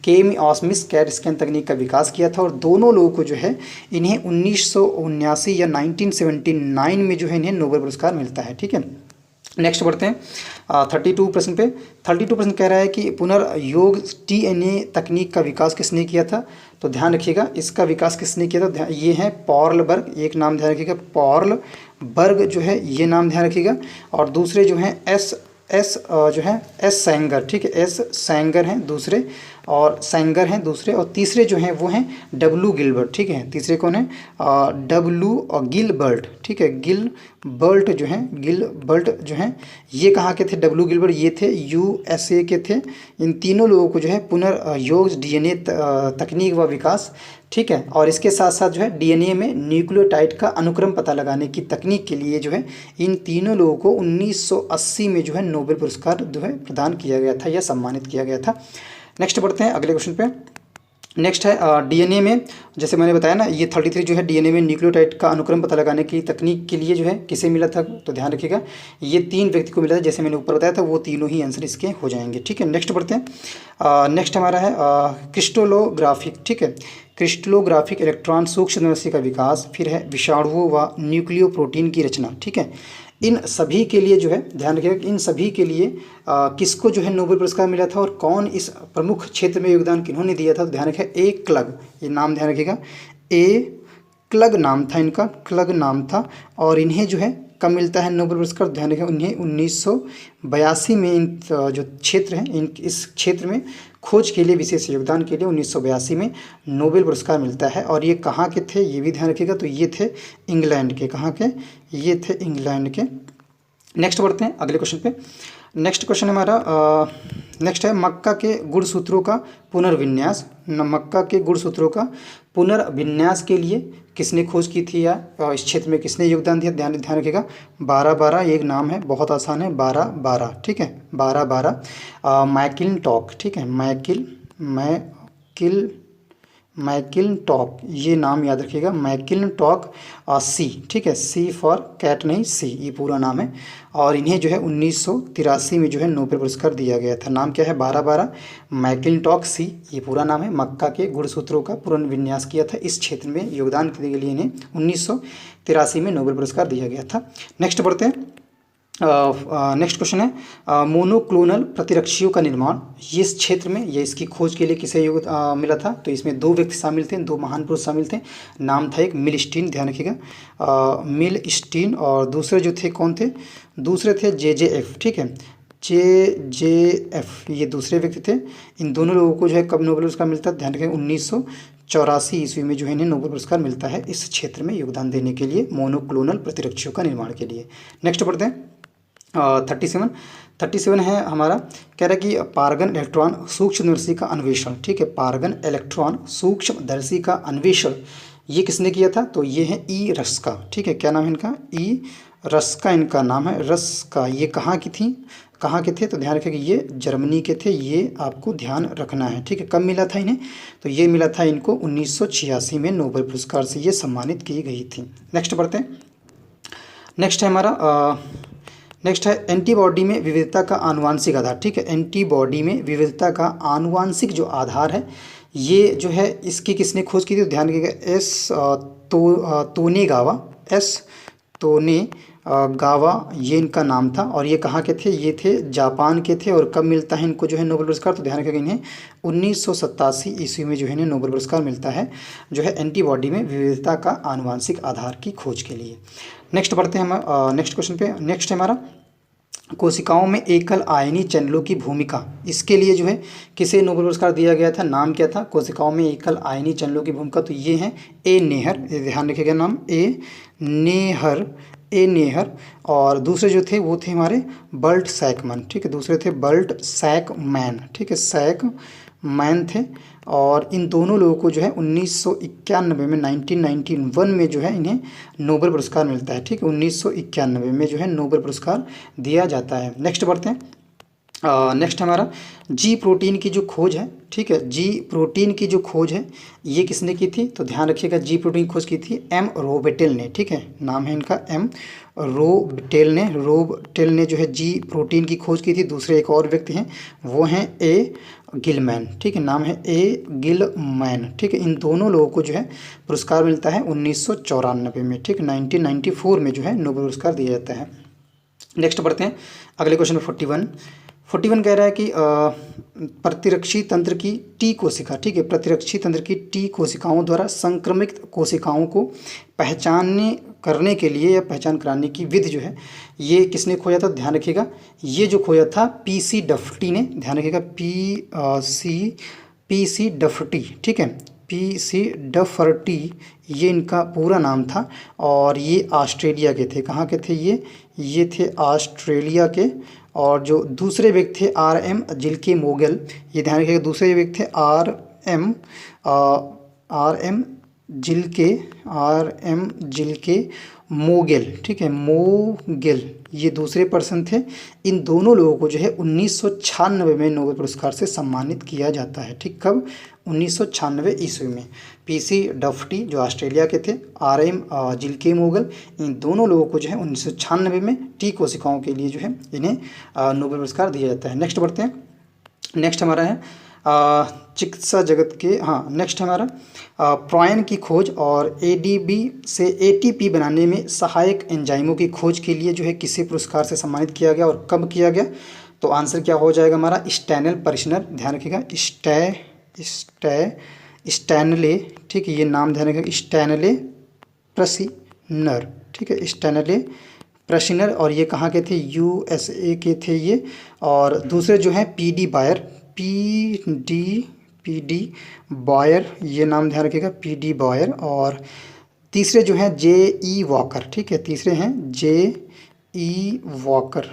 A: केमिऑस्मिस कैट स्कैन तकनीक का विकास किया था, और दोनों लोगों को जो है इन्हें 1979 या 1979 में जो है इन्हें नोबेल पुरस्कार मिलता है, ठीक है। नेक्स्ट बढ़ते हैं 32 प्रश्न पे। 32 प्रश्न कह रहा है कि पुनर्योग DNA तकनीक का विकास किसने किया था? तो ध्यान रखिएगा, इसका विकास किसने किया था? ये है पॉर्लबर्ग, एक नाम ध्यान रखिएगा, पॉर्लबर्ग जो है ये नाम ध्यान रखिएगा, और दूसरे जो हैं एस सेंगर, ठीक है, एस सेंगर हैं दूसरे, और सैंगर हैं दूसरे, और तीसरे जो हैं वो हैं डब्लू गिलबर्ट, ठीक है। तीसरे कौन है? डब्लू और गिलबर्ट, ठीक है। गिलबर्ट जो हैं ये कहाँ के थे? डब्लू गिलबर्ट ये थे USA के थे। इन तीनों लोगों को जो है पुनर्योग DNA तकनीक व विकास, ठीक है, और इसके साथ साथ जो है DNA में न्यूक्लियोटाइड का अनुक्रम पता लगाने की तकनीक के लिए जो है इन तीनों लोगों को 1980 में जो है नोबेल पुरस्कार जो है प्रदान किया गया था या सम्मानित किया गया था। नेक्स्ट बढ़ते हैं अगले क्वेश्चन पे। नेक्स्ट है DNA में, जैसे मैंने बताया ना, ये 33 जो है DNA में न्यूक्लियोटाइड का अनुक्रम पता लगाने की तकनीक के लिए जो है किसे मिला था? तो ध्यान रखिएगा ये 3 व्यक्ति को मिला था, जैसे मैंने ऊपर बताया था, वो तीनों ही आंसर इसके हो जाएंगे, ठीक है। नेक्स्ट बढ़ते हैं। नेक्स्ट हमारा है क्रिस्टलोग्राफिक, ठीक है। क्रिस्टलोग्राफिक इलेक्ट्रॉन सूक्ष्मदर्शी का विकास, फिर है विषाणुओं व न्यूक्लियो प्रोटीन की रचना, ठीक है। इन सभी के लिए जो है ध्यान रखिएगा कि इन सभी के लिए किसको जो है नोबेल पुरस्कार मिला था और कौन इस प्रमुख क्षेत्र में योगदान किन्होंने दिया था? तो ध्यान रखिएगा ए क्लग, ये नाम ध्यान रखिएगा, ए क्लग नाम था इनका, क्लग नाम था। और इन्हें जो है कब मिलता है नोबेल पुरस्कार? ध्यान रखिएगा उन्हें 1982 में इन जो क्षेत्र हैं इन इस क्षेत्र में खोज के लिए, विशेष योगदान के लिए 1982 में नोबेल पुरस्कार मिलता है। और ये कहाँ के थे ये भी ध्यान रखिएगा, तो ये थे इंग्लैंड के। कहाँ के? ये थे इंग्लैंड के। नेक्स्ट बढ़ते हैं अगले क्वेश्चन पे। नेक्स्ट क्वेश्चन हमारा नेक्स्ट है मक्का के गुणसूत्रों का पुनर्विन्यास। मक्का के गुणसूत्रों का पुनर्विन्यास के लिए किसने खोज की थी या इस क्षेत्र में किसने योगदान दिया? ध्यान रखिएगा 12-12 एक नाम है, बहुत आसान है, 12-12, ठीक है, 12-12 मैकिन्टॉक, ठीक है। मैकिन्टॉक ये नाम याद रखिएगा, मैकिन्टॉक सी, ठीक है, सी फॉर कैट नहीं, सी ये पूरा नाम है। और इन्हें जो है 1983 में जो है नोबेल पुरस्कार दिया गया था। नाम क्या है? 12-12 मैकिन्टॉक सी ये पूरा नाम है। मक्का के गुणसूत्रों का पुनर्विन्यास किया था, इस क्षेत्र में योगदान के लिए इन्हें 1983 में नोबेल पुरस्कार दिया गया था। नेक्स्ट बढ़ते हैं। नेक्स्ट क्वेश्चन है मोनोक्लोनल प्रतिरक्षियों का निर्माण। ये इस क्षेत्र में ये इसकी खोज के लिए किसे मिला था? तो इसमें 2 व्यक्ति शामिल थे, 2 महान पुरुष शामिल थे। नाम था एक मिलस्टीन, ध्यान रखिएगा मिलस्टीन, और दूसरे जो थे कौन थे? दूसरे थे JJF, ठीक है, JJF ये दूसरे व्यक्ति थे। इन दोनों लोगों को जो है कब नोबेल पुरस्कार मिलता है? ध्यान रखें 1984 ईस्वी में जो है इन्हें नोबेल पुरस्कार मिलता है इस क्षेत्र में योगदान देने के लिए, मोनोक्लोनल प्रतिरक्षियों का निर्माण के लिए। नेक्स्ट बढ़ते हैं 37 है हमारा, कह रहा है कि पारगन इलेक्ट्रॉन सूक्ष्मदर्शी का अन्वेषण, ठीक है। पारगन इलेक्ट्रॉन सूक्ष्मदर्शी का अन्वेषण ये किसने किया था? तो ये है ई रस्का, ठीक है। क्या नाम है इनका? ई रस्का इनका नाम है, रस्का। ये कहाँ की थी, कहाँ के थे? तो ध्यान रखिएगा ये जर्मनी के थे, ये आपको ध्यान रखना है, ठीक है। कब मिला था इन्हें? तो ये मिला था इनको 1986 में नोबेल पुरस्कार से ये सम्मानित की गई थी। नेक्स्ट बढ़ते हैं। नेक्स्ट है हमारा नेक्स्ट है एंटीबॉडी में विविधता का आनुवांशिक आधार, ठीक है। एंटीबॉडी में विविधता का आनुवांशिक जो आधार है ये जो है इसकी किसने खोज की थी? तो ध्यान रखिएगा तोनेगावा ये इनका नाम था। और ये कहाँ के थे? ये थे जापान के थे। और कब मिलता है इनको जो है नोबेल पुरस्कार? तो ध्यान रखिएगा इन्हें 1987 ईस्वी में जो है इन्हें नोबेल पुरस्कार मिलता है, जो है एंटीबॉडी में विविधता का आनुवांशिक आधार की खोज के लिए। नेक्स्ट बढ़ते हैं हम नेक्स्ट क्वेश्चन पे। नेक्स्ट है हमारा कोशिकाओं में एकल आयनी चैनलों की भूमिका। इसके लिए जो है किसे नोबेल पुरस्कार दिया गया था? नाम क्या था? कोशिकाओं में एकल आयनी चैनलों की भूमिका, तो ये हैं ए नेहर, ध्यान रखिएगा नाम ए नेहर। और दूसरे जो थे वो थे हमारे बर्ट सैकमैन, ठीक है। दूसरे थे बर्ट सैकमैन, ठीक है, सैकमैन थे। और इन दोनों लोगों को जो है 1991 में 1991 में जो है इन्हें नोबेल पुरस्कार मिलता है, ठीक है। 1991 में जो है नोबेल पुरस्कार दिया जाता है। नेक्स्ट बढ़ते हैं। नेक्स्ट हमारा जी प्रोटीन की जो खोज है, ठीक है, जी प्रोटीन की जो खोज है ये किसने की थी? तो ध्यान रखिएगा जी प्रोटीन की खोज की थी एम रोबेटेल ने, ठीक है। नाम है इनका एम रोबटेल ने जो है जी प्रोटीन की खोज की थी। दूसरे एक और व्यक्ति हैं वो हैं ए गिलमैन, ठीक है, नाम है ए गिलमैन, ठीक है। इन दोनों लोगों को जो है पुरस्कार मिलता है 1994 में, ठीक, 1994 में जो है नोबेल पुरस्कार दिया जाता है। नेक्स्ट बढ़ते हैं अगले क्वेश्चन में 41 कह रहा है कि प्रतिरक्षी तंत्र की टी कोशिका, ठीक है, प्रतिरक्षी तंत्र की टी कोशिकाओं द्वारा संक्रमित कोशिकाओं को करने के लिए या पहचान कराने की विधि जो है ये किसने खोजा था? ध्यान रखिएगा ये जो खोजा था PC डफटी ने, ध्यान रखिएगा PC डफर्टी, ठीक है, PC डफर्टी ये इनका पूरा नाम था और ये ऑस्ट्रेलिया के थे। कहाँ के थे ये थे ऑस्ट्रेलिया के। और जो दूसरे व्यक्ति थे RM जिल्के मोगल, ये ध्यान रखिएगा, दूसरे व्यक्ति थे RM जिल्के मोगल, ठीक है, मोगल, ये दूसरे पर्सन थे। इन दोनों लोगों को जो है 1996 में नोबेल पुरस्कार से सम्मानित किया जाता है। ठीक, कब? 1996 ईस्वी में। PC डफर्टी जो ऑस्ट्रेलिया के थे, RM जिल्के मोगल, इन दोनों लोगों को जो है 1996 में टी कोशिकाओं के लिए जो है इन्हें नोबेल पुरस्कार दिया जाता है। नेक्स्ट बढ़ते हैं। नेक्स्ट हमारा है चिकित्सा जगत के, हाँ, नेक्स्ट हमारा प्रॉयन की खोज और ADP से ATP बनाने में सहायक एंजाइमों की खोज के लिए जो है किसे पुरस्कार से सम्मानित किया गया और कब किया गया? तो आंसर क्या हो जाएगा हमारा? स्टैनल पर्शनर, ध्यान रखिएगा, स्टैनले, ठीक है, ये नाम ध्यान रखिएगा, स्टैनले प्रशिनर, ठीक है, स्टैनले प्रशिनर। और ये कहाँ के थे? USA के थे ये। और दूसरे जो हैं PD बायर, PD बॉयर, ये नाम ध्यान रखिएगा, PD बॉयर। और तीसरे जो हैं JE वॉकर, ठीक है, तीसरे हैं JE वॉकर।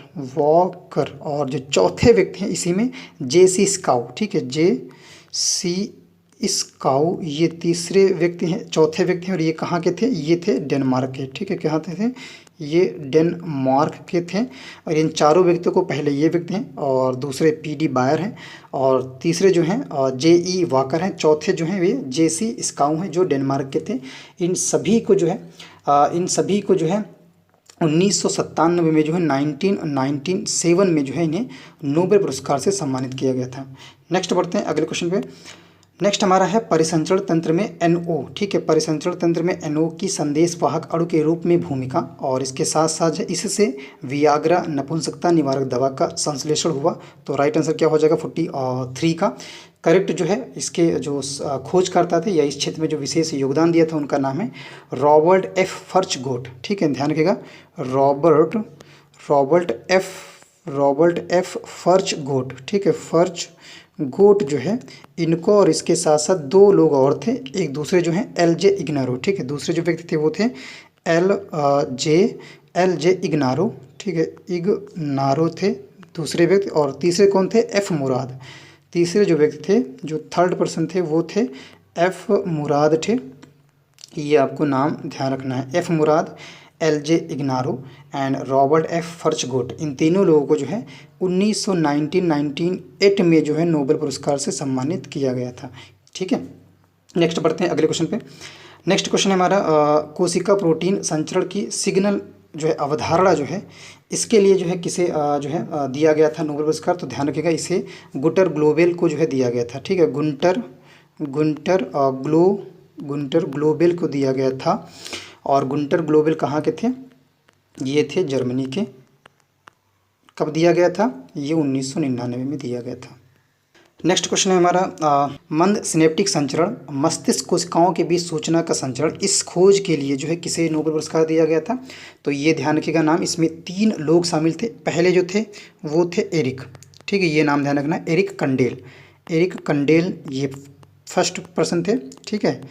A: और जो चौथे व्यक्ति हैं इसी में JC स्काउ, ठीक है, JC स्काउ, ये तीसरे व्यक्ति हैं, चौथे व्यक्ति हैं। और ये कहाँ के थे? ये थे डेनमार्क के, ठीक है, कहाँ थे? ये डेनमार्क के थे। और इन चारों व्यक्तियों को पहले ये व्यक्ति हैं और दूसरे PD बायर हैं और तीसरे जो हैं JE वॉकर हैं, चौथे जो हैं वे JC स्काउ हैं जो डेनमार्क के थे। इन सभी को जो है 1997 में जो है 1997 में जो है इन्हें नोबेल पुरस्कार से सम्मानित किया गया था। नेक्स्ट बढ़ते हैं अगले क्वेश्चन पे। नेक्स्ट हमारा है परिसंचरण तंत्र में NO, ठीक है, परिसंचरण तंत्र में NO की संदेशवाहक अणु के रूप में भूमिका। और इसके साथ साथ इससे वियाग्रा नपुंसकता निवारक दवा का संश्लेषण हुआ। तो राइट आंसर क्या हो जाएगा? 43 का करेक्ट जो है। इसके जो खोजकर्ता थे या इस क्षेत्र में जो विशेष योगदान दिया था उनका नाम है रॉबर्ट F फर्चगोट, ठीक है, ध्यान रखिएगा, रॉबर्ट F फर्चगोट, ठीक है, फर्चगोट जो है इनको, और इसके साथ साथ दो लोग और थे, एक दूसरे जो हैं LJ इग्नारो, ठीक है, दूसरे जो व्यक्ति थे वो थे LJ इग्नारो, ठीक है, इग्नारो थे दूसरे व्यक्ति। और तीसरे कौन थे? F मुराद, तीसरे जो व्यक्ति थे, जो थर्ड पर्सन थे वो थे F मुराद थे। ये आपको नाम ध्यान रखना है, F Murad, LJ Ignarro and Robert F Furchgott. इन तीनों लोगों को जो है 1998 में जो है नोबेल पुरस्कार से सम्मानित किया गया था। ठीक है, नेक्स्ट बढ़ते हैं अगले क्वेश्चन पे। नेक्स्ट क्वेश्चन है हमारा कोशिका प्रोटीन संचरण की सिग्नल जो है अवधारणा जो है इसके लिए जो है किसे जो है दिया गया था नोबेल पुरस्कार? तो ध्यान रखिएगा, इसे गुंटर ग्लोबेल को जो है दिया गया था। ठीक है, गुंटर ग्लोबेल को दिया गया था। और गुंटर ग्लोबेल कहाँ के थे? ये थे जर्मनी के। कब दिया गया था? ये 1999 में दिया गया था। नेक्स्ट क्वेश्चन है हमारा मंद सिनेप्टिक संचरण, मस्तिष्क कोशिकाओं के बीच सूचना का संचरण, इस खोज के लिए जो है किसे नोबेल पुरस्कार दिया गया था? तो ये ध्यान रखिएगा नाम, इसमें 3 लोग शामिल थे। पहले जो थे वो थे एरिक, ठीक है, ये नाम ध्यान रखना, एरिक कंडेल ये फर्स्ट पर्सन थे। ठीक है,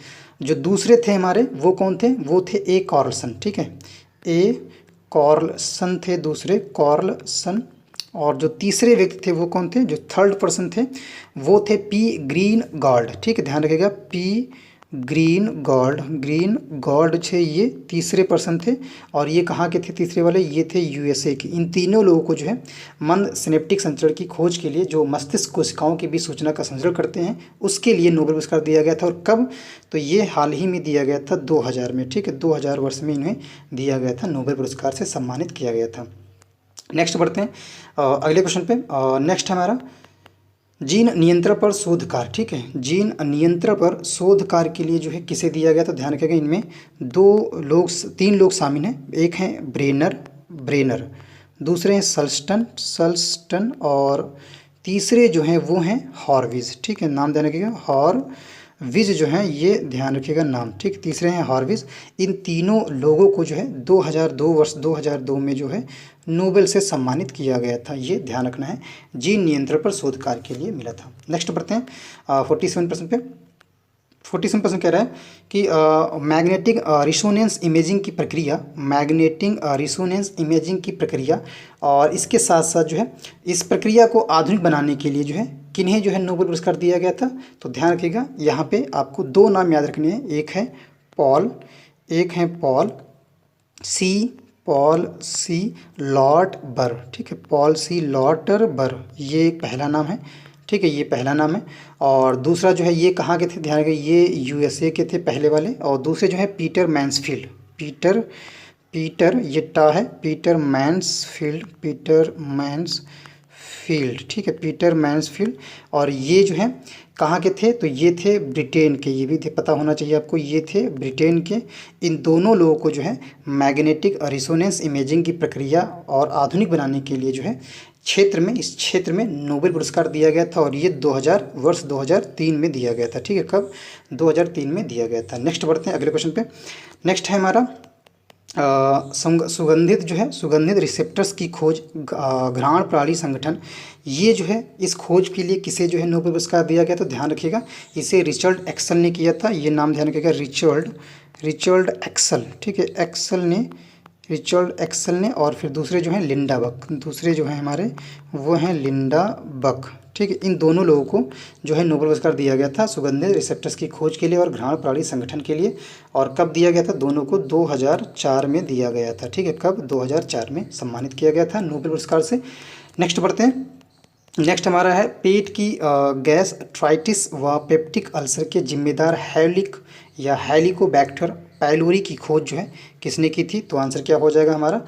A: जो दूसरे थे हमारे वो कौन थे? वो थे ए कॉर्लसन, ठीक है, ए कॉर्लसन थे दूसरे, कॉर्लसन। और जो तीसरे व्यक्ति थे वो कौन थे? जो थर्ड पर्सन थे वो थे पी ग्रीन गॉल्ड, ठीक है, ध्यान रखिएगा, पी ग्रीन गॉल्ड थे, ये तीसरे पर्सन थे। और ये कहाँ के थे तीसरे वाले? ये थे USA के। इन तीनों लोगों को जो है मंद सिनेप्टिक संचरण की खोज के लिए, जो मस्तिष्क कोशिकाओं के बीच सूचना का संचरण करते हैं, उसके लिए नोबेल पुरस्कार दिया गया था। और कब? तो ये हाल ही में दिया गया था 2000 में, ठीक है, 2000 वर्ष में इन्हें दिया गया था, नोबेल पुरस्कार से सम्मानित किया गया था। नेक्स्ट बढ़ते हैं अगले क्वेश्चन पे। नेक्स्ट हमारा जीन नियंत्रण पर शोध कार्य, ठीक है, जीन नियंत्रण पर शोध कार्य के लिए जो है किसे दिया गया? तो ध्यान रखिएगा, इनमें 3 लोग शामिल हैं। एक हैं ब्रेनर, दूसरे हैं सल्स्टन और तीसरे जो हैं वो हैं हॉर्विज, ठीक है, नाम ध्यान रखिएगा, विज जो है ये ध्यान रखिएगा नाम, ठीक। तीसरे हैं हार्विज। इन तीनों लोगों को जो है 2002 वर्ष 2002 में जो है नोबेल से सम्मानित किया गया था, ये ध्यान रखना है। जीन नियंत्रण पर शोध कार्य के लिए मिला था। नेक्स्ट बढ़ते हैं 47% पे। 47% कह रहा है कि मैग्नेटिक रिसोनेंस इमेजिंग की प्रक्रिया, मैग्नेटिक रिसोनेंस इमेजिंग की प्रक्रिया और इसके साथ साथ जो है इस प्रक्रिया को आधुनिक बनाने के लिए जो है किन्हें जो है नोबेल पुरस्कार दिया गया था। तो ध्यान रखिएगा यहाँ पे आपको दो नाम याद रखने हैं, एक है पॉल सी लॉट बर, ठीक है, पॉल सी लॉटर बर, ये पहला नाम है, ठीक है, ये पहला नाम है। और दूसरा जो है ये कहाँ के थे, ध्यान रखिए ये यूएसए के थे पहले वाले। और दूसरे जो है पीटर मैन्सफील्ड, पीटर ये टा है, पीटर मैन्सफील्ड, ठीक है, पीटर मैन्सफील्ड। और ये जो है कहाँ के थे, तो ये थे ब्रिटेन के, ये भी पता होना चाहिए आपको, ये थे ब्रिटेन के। इन दोनों लोगों को जो है मैग्नेटिक रिसोनेंस इमेजिंग की प्रक्रिया और आधुनिक बनाने के लिए जो है इस क्षेत्र में नोबेल पुरस्कार दिया गया था। और ये 2003 में दिया गया था, ठीक है, कब, 2003 में दिया गया था। नेक्स्ट बढ़ते हैं अगले क्वेश्चन पे। नेक्स्ट है हमारा सुगंधित रिसेप्टर्स की खोज, घ्राण प्रणाली संगठन, ये जो है इस खोज के लिए किसे जो है नोबेल पुरस्कार दिया गया। तो ध्यान रखिएगा इसे रिचर्ड एक्सल ने किया था, ये नाम ध्यान रखिएगा, रिचर्ड एक्सल, ठीक है, रिचर्ड एक्सल ने। और फिर दूसरे जो हैं लिंडा बक, दूसरे जो हैं हमारे वो हैं लिंडा बक, ठीक है। इन दोनों लोगों को जो है नोबेल पुरस्कार दिया गया था सुगंधित रिसेप्टर्स की खोज के लिए और घ्राण प्रणाली संगठन के लिए। और कब दिया गया था, दोनों को 2004 में दिया गया था, ठीक है, कब, 2004 में सम्मानित किया गया था नोबेल पुरस्कार से। नेक्स्ट बढ़ते हैं। नेक्स्ट हमारा है पेट की गैस्ट्राइटिस व पेप्टिक अल्सर के जिम्मेदार हेलिकोबैक्टर पाइलोरी की खोज जो है किसने की थी। तो आंसर क्या हो जाएगा हमारा,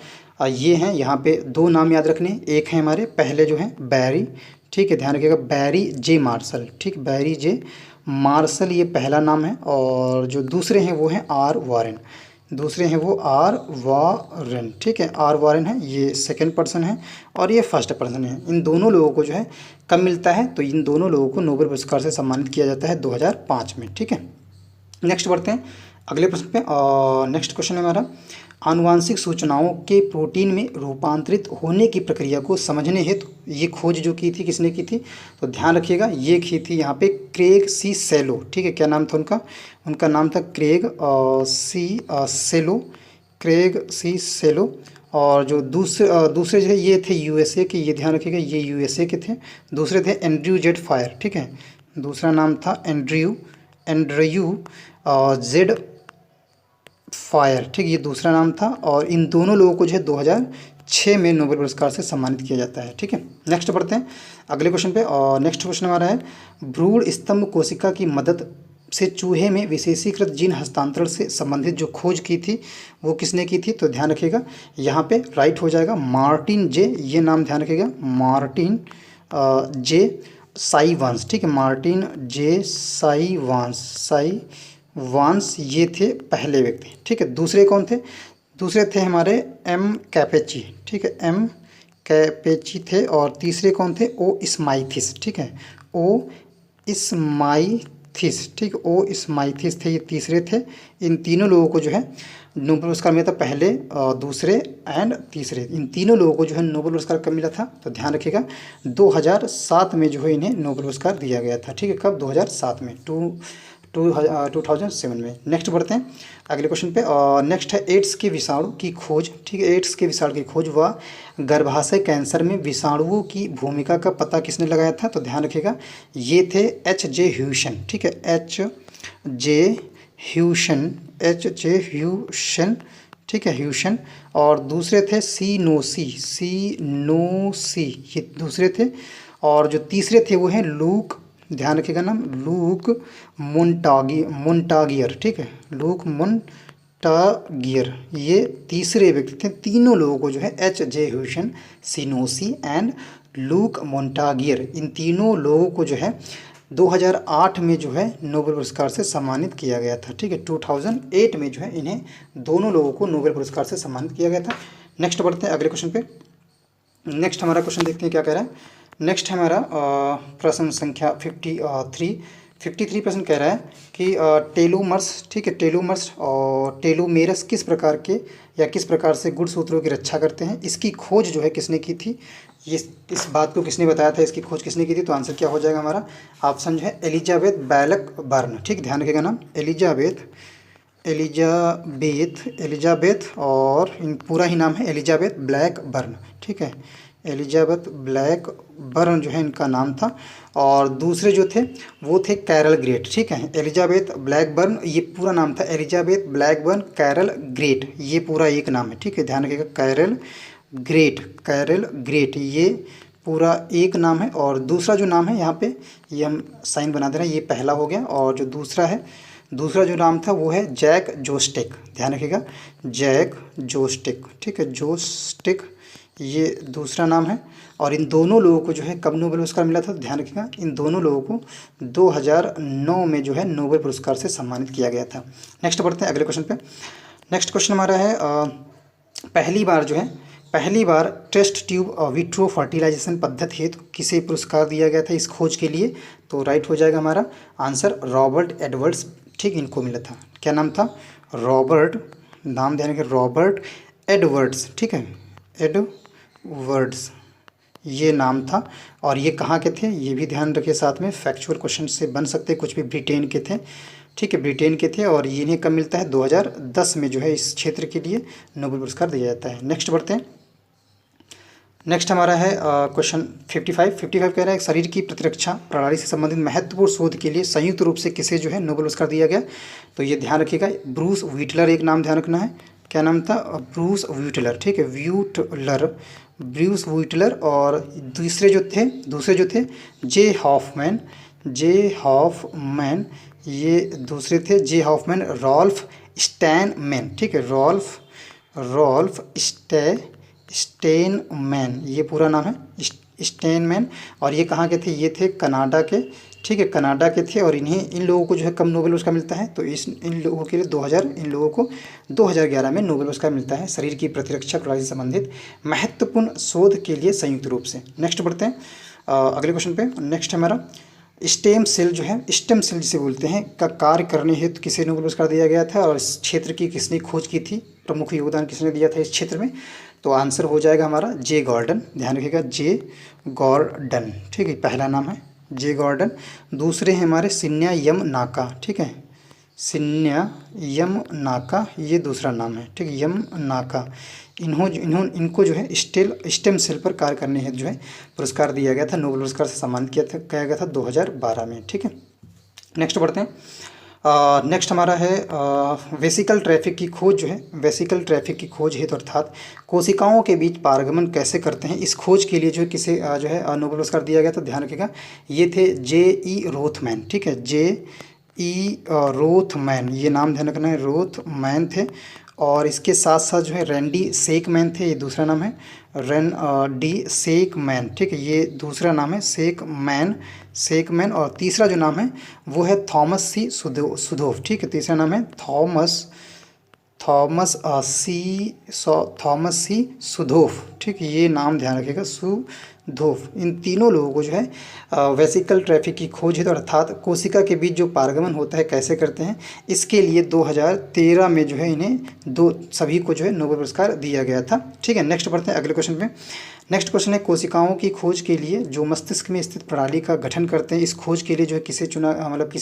A: ये हैं, यहाँ पे दो नाम याद रखने, एक है हमारे पहले जो है बैरी, ठीक है, ध्यान रखिएगा, बैरी जे मार्शल, ठीक, बैरी जे मार्शल ये पहला नाम है। और जो दूसरे हैं वो हैं आर वारेन, ठीक है, आर वारेन है, ये सेकंड पर्सन है और ये फर्स्ट पर्सन है। इन दोनों लोगों को जो है कब मिलता है, तो इन दोनों लोगों को नोबेल पुरस्कार से सम्मानित किया जाता है 2005 में, ठीक है। नेक्स्ट बढ़ते हैं अगले प्रश्न पे। नेक्स्ट क्वेश्चन है हमारा, आनुवांशिक सूचनाओं के प्रोटीन में रूपांतरित होने की प्रक्रिया को समझने हेतु ये खोज जो की थी किसने की थी। तो ध्यान रखिएगा ये की थी यहाँ पे क्रेग सी सेलो, ठीक है, क्या नाम था उनका नाम था क्रेग सी सेलो। और जो दूसरे जो है ये थे यूएसए के, ये ध्यान रखिएगा ये यूएसए के थे। दूसरे थे एंड्रयू जेड फायर, ठीक है, दूसरा नाम था एंड्रयू जेड फायर, ठीक, ये दूसरा नाम था। और इन दोनों लोगों को जो है 2006 में नोबेल पुरस्कार से सम्मानित किया जाता है, ठीक है। नेक्स्ट बढ़ते हैं अगले क्वेश्चन पे। और नेक्स्ट क्वेश्चन हमारा है भ्रूण स्तंभ कोशिका की मदद से चूहे में विशेषीकृत जीन हस्तांतरण से संबंधित जो खोज की थी वो किसने की थी। तो ध्यान रखिएगा यहाँ पे राइट हो जाएगा मार्टिन जे, ये नाम ध्यान रखिएगा, मार्टिन जे साइवांस, ठीक है, मार्टिन जे साइवांस ये थे पहले व्यक्ति, ठीक है। दूसरे कौन थे, दूसरे थे हमारे एम कैपेची, ठीक है, एम कैपेची थे। और तीसरे कौन थे, ओ स्माइथिस, ठीक है, ओ स्माइथिस, ठीक, ओ स्माइथिस थे, ये तीसरे थे। इन तीनों लोगों को जो है नोबेल पुरस्कार मिला था, पहले दूसरे एंड तीसरे, इन तीनों लोगों को जो है नोबेल पुरस्कार कब मिला था। तो ध्यान रखिएगा 2007 में जो है इन्हें नोबेल पुरस्कार दिया गया था, ठीक है, कब, 2007 में, 2007 में। नेक्स्ट बढ़ते हैं अगले क्वेश्चन पे। और नेक्स्ट है एड्स के विषाणु की खोज, ठीक है, एड्स के विषाणु की खोज व गर्भाशय कैंसर में विषाणुओं की भूमिका का पता किसने लगाया था। तो ध्यान रखिएगा ये थे एच जे ह्यूसन, ठीक है, एच जे ह्यूसन, ठीक है, ह्यूसन। और दूसरे थे सीनोसी, ये दूसरे थे। और जो तीसरे थे वो हैं लूक, ध्यान रखिएगा नाम, लूक मोन्टागियर, ठीक है, लूक मोन्टागियर, ये तीसरे व्यक्ति थे। तीनों लोगों को जो है H J Hausen, Sinoussi and Luc Montagnier, इन तीनों लोगों को जो है 2008 में जो है नोबेल पुरस्कार से सम्मानित किया गया था, ठीक है, 2008 में जो है इन्हें दोनों लोगों को नोबेल पुरस्कार से सम्मानित किया गया था। नेक्स्ट बढ़ते हैं अगले क्वेश्चन पे। नेक्स्ट हमारा क्वेश्चन देखते हैं क्या कह रहा है। नेक्स्ट है हमारा प्रश्न संख्या 53% कह रहा है कि टेलोमर्स, ठीक है, टेलोमर्स और टेलोमेरस किस प्रकार के या किस प्रकार से गुणसूत्रों की रक्षा करते हैं, इसकी खोज जो है किसने की थी, ये इस बात को किसने बताया था, इसकी खोज किसने की थी। तो आंसर क्या हो जाएगा हमारा, ऑप्शन जो है एलिजाबेथ बैलक बर्न। ठीक, ध्यान रखिएगा नाम एलिजाबेथ, एलिजाबेथ और इन पूरा ही नाम है एलिजाबेथ ब्लैक बर्न। ठीक है, एलिजाबेथ ब्लैक बर्न जो है इनका नाम था। और दूसरे जो थे वो थे कैरल ग्रेट। ठीक है, एलिजाबेथ ब्लैक बर्न ये पूरा नाम था, Elizabeth Blackburn Carol Greider ये पूरा एक नाम है। ठीक है, ध्यान रखिएगा कैरल ग्रेट, कैरल ग्रेट ये पूरा एक नाम है। और दूसरा जो नाम है यहाँ पे ये हम साइन बना दे रहे हैं, ये पहला हो गया। और जो दूसरा है, दूसरा जो नाम था वो है जैक जोस्टेक, ध्यान रखिएगा जैक जोस्टेक। ठीक है, जोस्टेक ये दूसरा नाम है। और इन दोनों लोगों को जो है कब नोबेल पुरस्कार मिला था, ध्यान रखिएगा इन दोनों लोगों को 2009 में जो है नोबेल पुरस्कार से सम्मानित किया गया था। नेक्स्ट बढ़ते हैं अगले क्वेश्चन पे। नेक्स्ट क्वेश्चन हमारा है पहली बार टेस्ट ट्यूब विट्रो फर्टिलाइजेशन पद्धति हेतु किसे पुरस्कार दिया गया था इस खोज के लिए। तो राइट हो जाएगा हमारा आंसर रॉबर्ट एडवर्ड्स। ठीक, इनको मिला था, क्या नाम था, रॉबर्ट, नाम ध्यान रखिए रॉबर्ट एडवर्ड्स। ठीक है, एडवर्ड्स ये नाम था। और ये कहाँ के थे ये भी ध्यान रखिए, साथ में फैक्चुअल क्वेश्चन से बन सकते, कुछ भी ब्रिटेन के थे। ठीक है, ब्रिटेन के थे और इन्हें कब मिलता है, 2010 में जो है इस क्षेत्र के लिए नोबेल पुरस्कार दिया जाता है। नेक्स्ट बढ़ते हैं। नेक्स्ट हमारा है क्वेश्चन 55 कह रहा है शरीर की प्रतिरक्षा प्रणाली से संबंधित महत्वपूर्ण शोध के लिए संयुक्त रूप से किसे जो है नोबेल पुरस्कार दिया गया। तो ये ध्यान रखिएगा ब्रूस व्हीटलर एक नाम ध्यान रखना है, क्या नाम था, ब्रूस व्हीटलर। ठीक है, ब्रूस व्हीटलर। और दूसरे जो थे जे हॉफमैन ये दूसरे थे, जे हॉफमैन, रॉल्फ स्टैनमैन। ठीक है, रॉल्फ स्टेनमैन ये पूरा नाम है स्टेनमैन। और ये कहाँ के थे, ये थे कनाडा के। ठीक है, कनाडा के थे। और इन लोगों को जो है कब नोबेल पुरस्कार मिलता है, तो इन लोगों के लिए इन लोगों को 2011 में नोबेल पुरस्कार मिलता है शरीर की प्रतिरक्षा प्रणाली से संबंधित महत्वपूर्ण शोध के लिए संयुक्त रूप से। नेक्स्ट बढ़ते हैं अगले क्वेश्चन पे। नेक्स्ट हमारा स्टेम सेल जो है, स्टेम सेल जिसे बोलते हैं, का कार्य करने हेतु किसे नोबेल पुरस्कार दिया गया था और इस क्षेत्र की किसने खोज की थी, प्रमुख योगदान किसने दिया था इस क्षेत्र में। तो आंसर हो जाएगा हमारा जे गॉर्डन, ध्यान रखिएगा जे गॉर्डन। ठीक है, पहला नाम है जे गॉर्डन। दूसरे हैं हमारे सिन्या यम नाका। ठीक है, सिन्या यम नाका ये दूसरा नाम है। ठीक है, यम नाका इनको जो है स्टेम सेल पर कार्य करने हेतु जो है पुरस्कार दिया गया था, नोबेल पुरस्कार से सम्मानित किया गया था 2012 में। ठीक है, नेक्स्ट बढ़ते हैं। नेक्स्ट हमारा है वेसिकल ट्रैफिक की खोज जो है, वेसिकल ट्रैफिक की खोज हेतु अर्थात कोशिकाओं के बीच पारगमन कैसे करते हैं इस खोज के लिए जो है किसे जो है नोबेल पुरस्कार दिया गया। तो ध्यान रखिएगा ये थे जे.ई. रोथमैन। ठीक है, जे.ई. रोथमैन ये नाम ध्यान रखना है, रोथमैन थे। और इसके साथ साथ जो है रैंडी सेकमैन थे, ये दूसरा नाम है डी सेकमैन। ठीक है, ये दूसरा नाम है सेकमैन। और तीसरा जो नाम है वो है थॉमस सी सुधोफ। ठीक है, तीसरा नाम है थॉमस सी सुधोफ। ठीक है, ये नाम ध्यान रखिएगा सुधोफ। इन तीनों लोगों को जो है वेसिकल ट्रैफिक की खोज है, तो अर्थात कोशिका के बीच जो पारगमन होता है कैसे करते हैं इसके लिए 2013 में जो है इन्हें सभी को जो है नोबेल पुरस्कार दिया गया था। ठीक है, नेक्स्ट बढ़ते हैं अगले क्वेश्चन पे। नेक्स्ट क्वेश्चन है कोशिकाओं की खोज के लिए जो मस्तिष्क में स्थित प्रणाली का गठन करते हैं इस खोज के लिए जो है किसे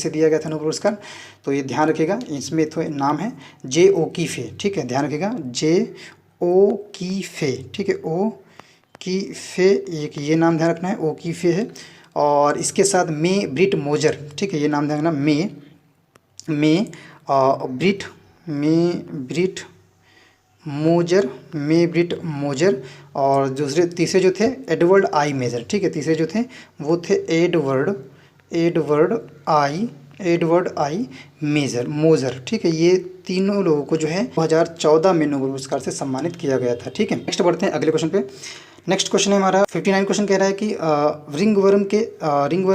A: दिया गया था नोबेल पुरस्कार। तो ये ध्यान रखिएगा इसमें तो नाम है जे ओकीफे। ठीक है, ध्यान रखिएगा जे ओकीफे। ठीक है, ओकीफे एक ये नाम ध्यान रखना है, ओकीफे है। और इसके साथ मे ब्रिट मोजर। ठीक है, ये नाम ध्यान रखना मे ब्रिट मोजर। और तीसरे जो थे एडवर्ड आई मेजर। ठीक है, तीसरे जो थे वो थे एडवर्ड आई मोजर। ठीक है, ये तीनों लोगों को जो है 2014 में नोबेल पुरस्कार से सम्मानित किया गया था। ठीक है, नेक्स्ट बढ़ते हैं अगले क्वेश्चन पे। नेक्स्ट क्वेश्चन है हमारा 59 क्वेश्चन कह रहा है कि रिंगवर्म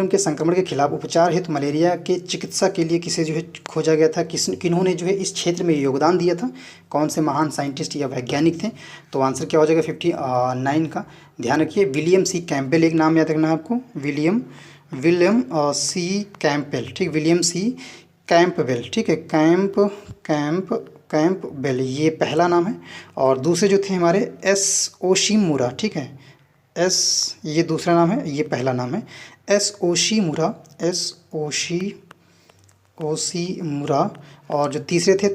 A: के संक्रमण के खिलाफ उपचार हेतु मलेरिया के चिकित्सा के लिए किसे जो है खोजा गया था, किन्होंने जो है इस क्षेत्र में योगदान दिया था, कौन से महान साइंटिस्ट या वैज्ञानिक थे। तो आंसर क्या हो जाएगा 59 का, ध्यान रखिए विलियम सी कैंपबेल एक नाम याद रखना है आपको, विलियम विलियम सी कैंपबेल, ठीक, विलियम सी कैंपबेल, ठीक है, कैंपबेल ये पहला नाम है। और दूसरे जो थे हमारे एस ओशिमुरा, ठीक है, एस ये दूसरा नाम है, ये पहला नाम है एस ओशिमुरा, एस ओशिमुरा। और जो तीसरे थे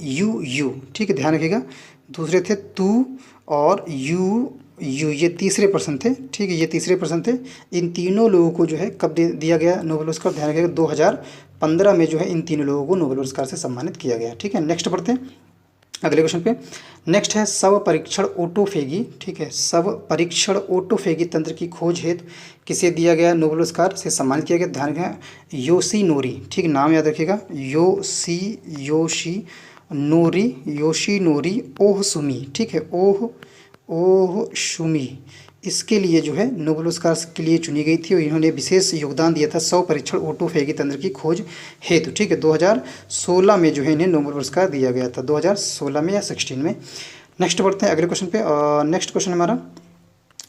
A: यू, ठीक है, ध्यान रखिएगा, दूसरे थे तू और यू ये तीसरे पर्सन थे, ठीक है, ये तीसरे पर्सन थे। इन तीनों लोगों को जो है कब दिया गया नोबेल पुरस्कार, ध्यान रखिएगा 2015 में जो है इन तीनों लोगों को नोबेल पुरस्कार से सम्मानित किया गया, ठीक है। नेक्स्ट बढ़ते हैं अगले क्वेश्चन पे। नेक्स्ट है शव परीक्षण ओटोफेगी, ठीक है, शव परीक्षण ओटोफेगी तंत्र की खोज हेतु किसे दिया गया नोबेल पुरस्कार से सम्मानित किया गया, ध्यान रखिएगा योशिनोरी, ठीक, नाम याद रखिएगा, योशिनोरी ओहसुमी, ठीक है, ओहसुमी इसके लिए जो है नोबेल पुरस्कार के लिए चुनी गई थी और इन्होंने विशेष योगदान दिया था शव परीक्षण ओटोफेगी तंत्र की खोज हेतु, ठीक है। 2016 में जो है इन्हें नोबेल पुरस्कार दिया गया था, 2016 में या 16 में। नेक्स्ट बढ़ते हैं अगले क्वेश्चन पे। नेक्स्ट क्वेश्चन हमारा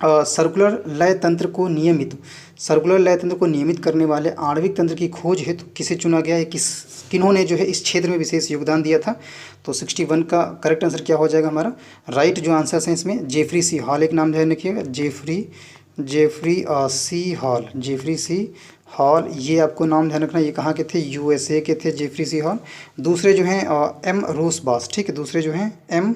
A: सर्कुलर लय तंत्र को नियमित करने वाले आणविक तंत्र की खोज हेतु किसे चुना गया है, किन्होंने जो है इस क्षेत्र में विशेष योगदान दिया था। तो 61 का करेक्ट आंसर क्या हो जाएगा हमारा, राइट जो आंसर है इसमें जेफरी सी हॉल, एक नाम ध्यान रखिएगा, जेफरी सी हॉल ये आपको नाम ध्यान रखना, ये कहाँ के थे, USA के थे जेफरी सी हॉल। दूसरे जो हैं एम रोसबॉस, ठीक है, दूसरे जो हैं एम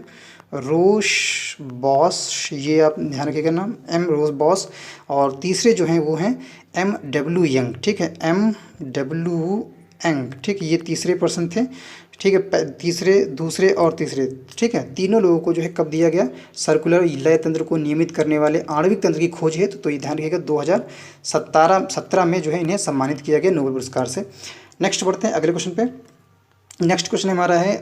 A: रोसबॉस ये आप ध्यान रखिएगा नाम, एम रोसबॉस। और तीसरे जो हैं वो हैं MW यंग, ठीक है, MW यंग, ठीक, ये तीसरे पर्सन थे, ठीक है, दूसरे और तीसरे, ठीक है, तीनों लोगों को जो है कब दिया गया सर्कुलर लय तंत्र को नियमित करने वाले आणविक तंत्र की खोज है। तो ये ध्यान रखिएगा 2017 में जो है इन्हें सम्मानित किया गया नोबेल पुरस्कार से। नेक्स्ट बढ़ते हैं अगले क्वेश्चन पे। नेक्स्ट क्वेश्चन हमारा है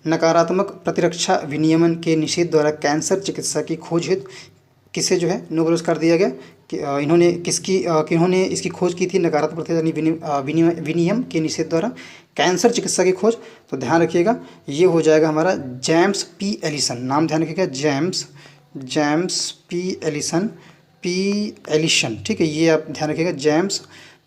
A: नकारात्मक प्रतिरक्षा विनियमन के निषेध द्वारा कैंसर चिकित्सा की खोज हेतु किसे जो है नोबेल पुरस्कार दिया गया, कि किन्होंने इसकी खोज की थी, नकारात्मक प्रतिरक्षा विनियम के निषेध द्वारा कैंसर चिकित्सा की खोज। तो ध्यान रखिएगा ये हो जाएगा हमारा जेम्स पी एलिसन, नाम ध्यान रखिएगा, जेम्स पी एलिसन, ठीक है, ये आप ध्यान रखिएगा, जेम्स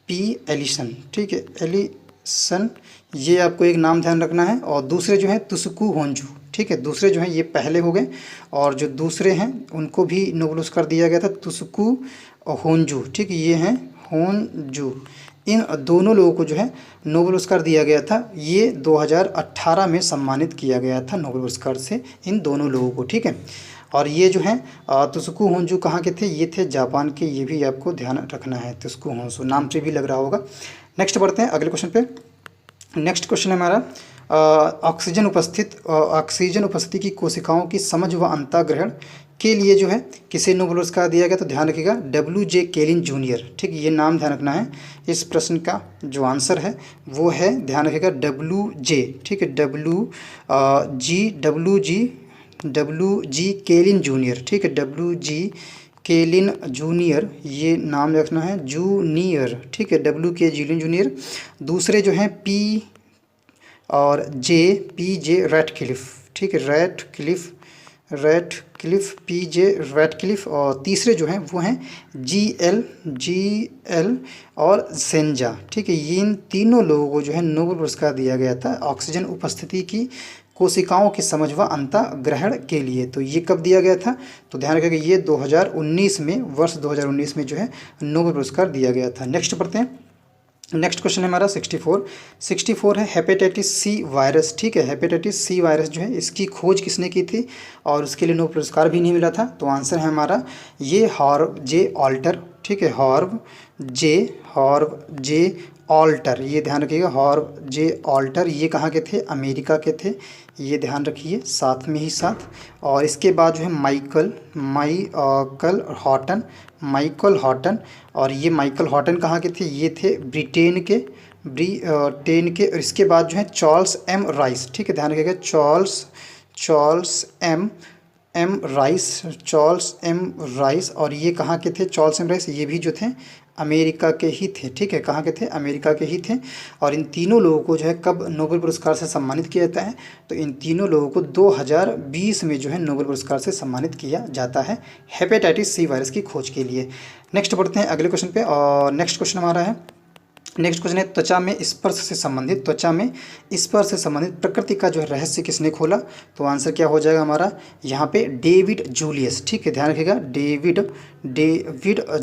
A: पी एलिसन, ठीक है, एलिसन ये आपको एक नाम ध्यान रखना है। और दूसरे जो हैं तुसुकू होंजू, ठीक है, दूसरे जो हैं ये पहले हो गए और जो दूसरे हैं उनको भी नोबेल पुरस्कार दिया गया था, तुसुकू होंजू, ठीक है, ये हैं होंजू। इन दोनों लोगों को जो है नोबेल पुरस्कार दिया गया था, ये 2018 में सम्मानित किया गया था नोबेल पुरस्कार से इन दोनों लोगों को, ठीक है। और ये जो हैं तुसुकू होंजू कहाँ के थे, ये थे जापान के, ये भी आपको ध्यान रखना है, तुसुकू होंजू नाम से भी लग रहा होगा। नेक्स्ट बढ़ते हैं अगले क्वेश्चन पे। नेक्स्ट क्वेश्चन है हमारा ऑक्सीजन उपस्थिति की कोशिकाओं की समझ व अंतःग्रहण के लिए जो है किसे नोबेल पुरस्कार दिया गया। तो ध्यान रखिएगा WJ केलिन जूनियर, ठीक, ये नाम ध्यान रखना है। इस प्रश्न का जो आंसर है वो है, ध्यान रखिएगा, WJ, ठीक है, WG केलिन जूनियर, ठीक है, WG केलिन जूनियर ये नाम रखना है, जूनियर, ठीक है, WK केलिन जूनियर। दूसरे जो हैं PJ रैटक्लिफ, ठीक है, रैटक्लिफ PJ रैटक्लिफ। और तीसरे जो हैं वो हैं GL और सेंजा, ठीक है, इन तीनों लोगों को जो है नोबेल पुरस्कार दिया गया था ऑक्सीजन उपस्थिति की कोशिकाओं की समझ व अंतःग्रहण के लिए। तो ये कब दिया गया था, तो ध्यान रखिएगा ये 2019 में, वर्ष 2019 में जो है नोबेल पुरस्कार दिया गया था। नेक्स्ट पढ़ते हैं। नेक्स्ट क्वेश्चन है हमारा 64 है हेपेटाइटिस सी वायरस, ठीक है, हेपेटाइटिस सी वायरस जो है इसकी खोज किसने की थी और उसके लिए नोबेल पुरस्कार भी नहीं मिला था। तो आंसर है हमारा ये हॉर्व जे ऑल्टर, ठीक है, हॉर्व जे ऑल्टर, ये ध्यान रखिएगा, हॉर्व जे ऑल्टर, ये कहाँ के थे, अमेरिका के थे, ये ध्यान रखिए साथ में ही साथ। और इसके बाद जो है माइकल हॉटन, और ये माइकल हॉटन कहाँ के थे, ये थे ब्रिटेन के। और इसके बाद जो है चार्ल्स एम राइस, ठीक है, ध्यान रखिएगा, चार्ल्स एम राइस, और ये कहाँ के थे, चार्ल्स एम राइस, ये भी जो थे अमेरिका के ही थे, ठीक है, कहाँ के थे, अमेरिका के ही थे। और इन तीनों लोगों को जो है कब नोबेल पुरस्कार से सम्मानित किया जाता है, तो इन तीनों लोगों को 2020 में जो है नोबेल पुरस्कार से सम्मानित किया जाता है हेपेटाइटिस सी वायरस की खोज के लिए। नेक्स्ट बढ़ते हैं अगले क्वेश्चन पे, और नेक्स्ट क्वेश्चन हमारा है, नेक्स्ट क्वेश्चन है त्वचा में स्पर्श से संबंधित, त्वचा में स्पर्श से संबंधित प्रकृति का जो है रहस्य किसने खोला, तो आंसर क्या हो जाएगा हमारा यहाँ पे डेविड जूलियस, ठीक है, ध्यान रखिएगा, डेविड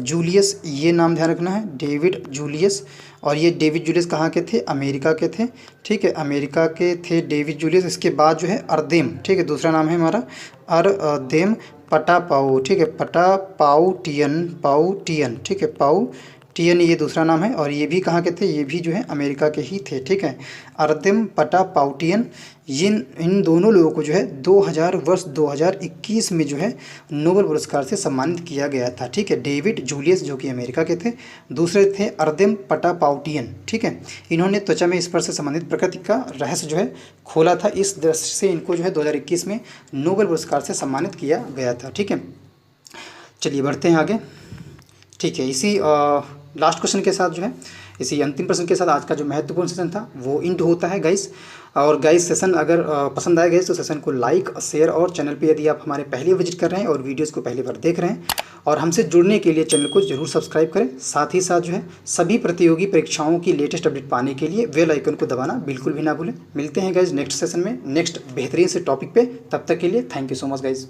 A: जूलियस, ये नाम ध्यान रखना है, डेविड जूलियस। और ये डेविड जूलियस कहाँ के थे, अमेरिका के थे, ठीक है, अमेरिका के थे डेविड जूलियस। इसके बाद जो है अर्देम, ठीक है, दूसरा नाम है हमारा अर्देम पटापाउ, ठीक है, पाउटियन, ठीक है, पाउटियन ये दूसरा नाम है। और ये भी कहाँ के थे, ये भी जो है अमेरिका के ही थे, ठीक है, अर्देम पाउटियन। इन दोनों लोगों को जो है 2021 में जो है नोबेल पुरस्कार से सम्मानित किया गया था, ठीक है, डेविड जूलियस जो कि अमेरिका के थे, दूसरे थे अर्देम पाउटियन, ठीक है। इन्होंने त्वचा में स्पर्श से संबंधित प्रकृति का रहस्य जो है खोला था, इस दृष्टि से इनको जो है 2021 में नोबेल पुरस्कार से सम्मानित किया गया था, ठीक है। चलिए बढ़ते हैं आगे, ठीक है। इसी लास्ट क्वेश्चन के साथ जो है, इसी अंतिम प्रश्न के साथ आज का जो महत्वपूर्ण सेशन था वो इंड होता है गाइस। और गाइस सेशन अगर पसंद आए गाइस तो सेशन को लाइक शेयर, और चैनल पे यदि आप हमारे पहले विजिट कर रहे हैं और वीडियोस को पहली बार देख रहे हैं और हमसे जुड़ने के लिए चैनल को जरूर सब्सक्राइब करें। साथ ही साथ जो है सभी प्रतियोगी परीक्षाओं की लेटेस्ट अपडेट पाने के लिए बेल आइकन को दबाना बिल्कुल भी ना भूलें। मिलते हैं गाइस नेक्स्ट सेशन में नेक्स्ट बेहतरीन से टॉपिक पे, तब तक के लिए thank you so much guys.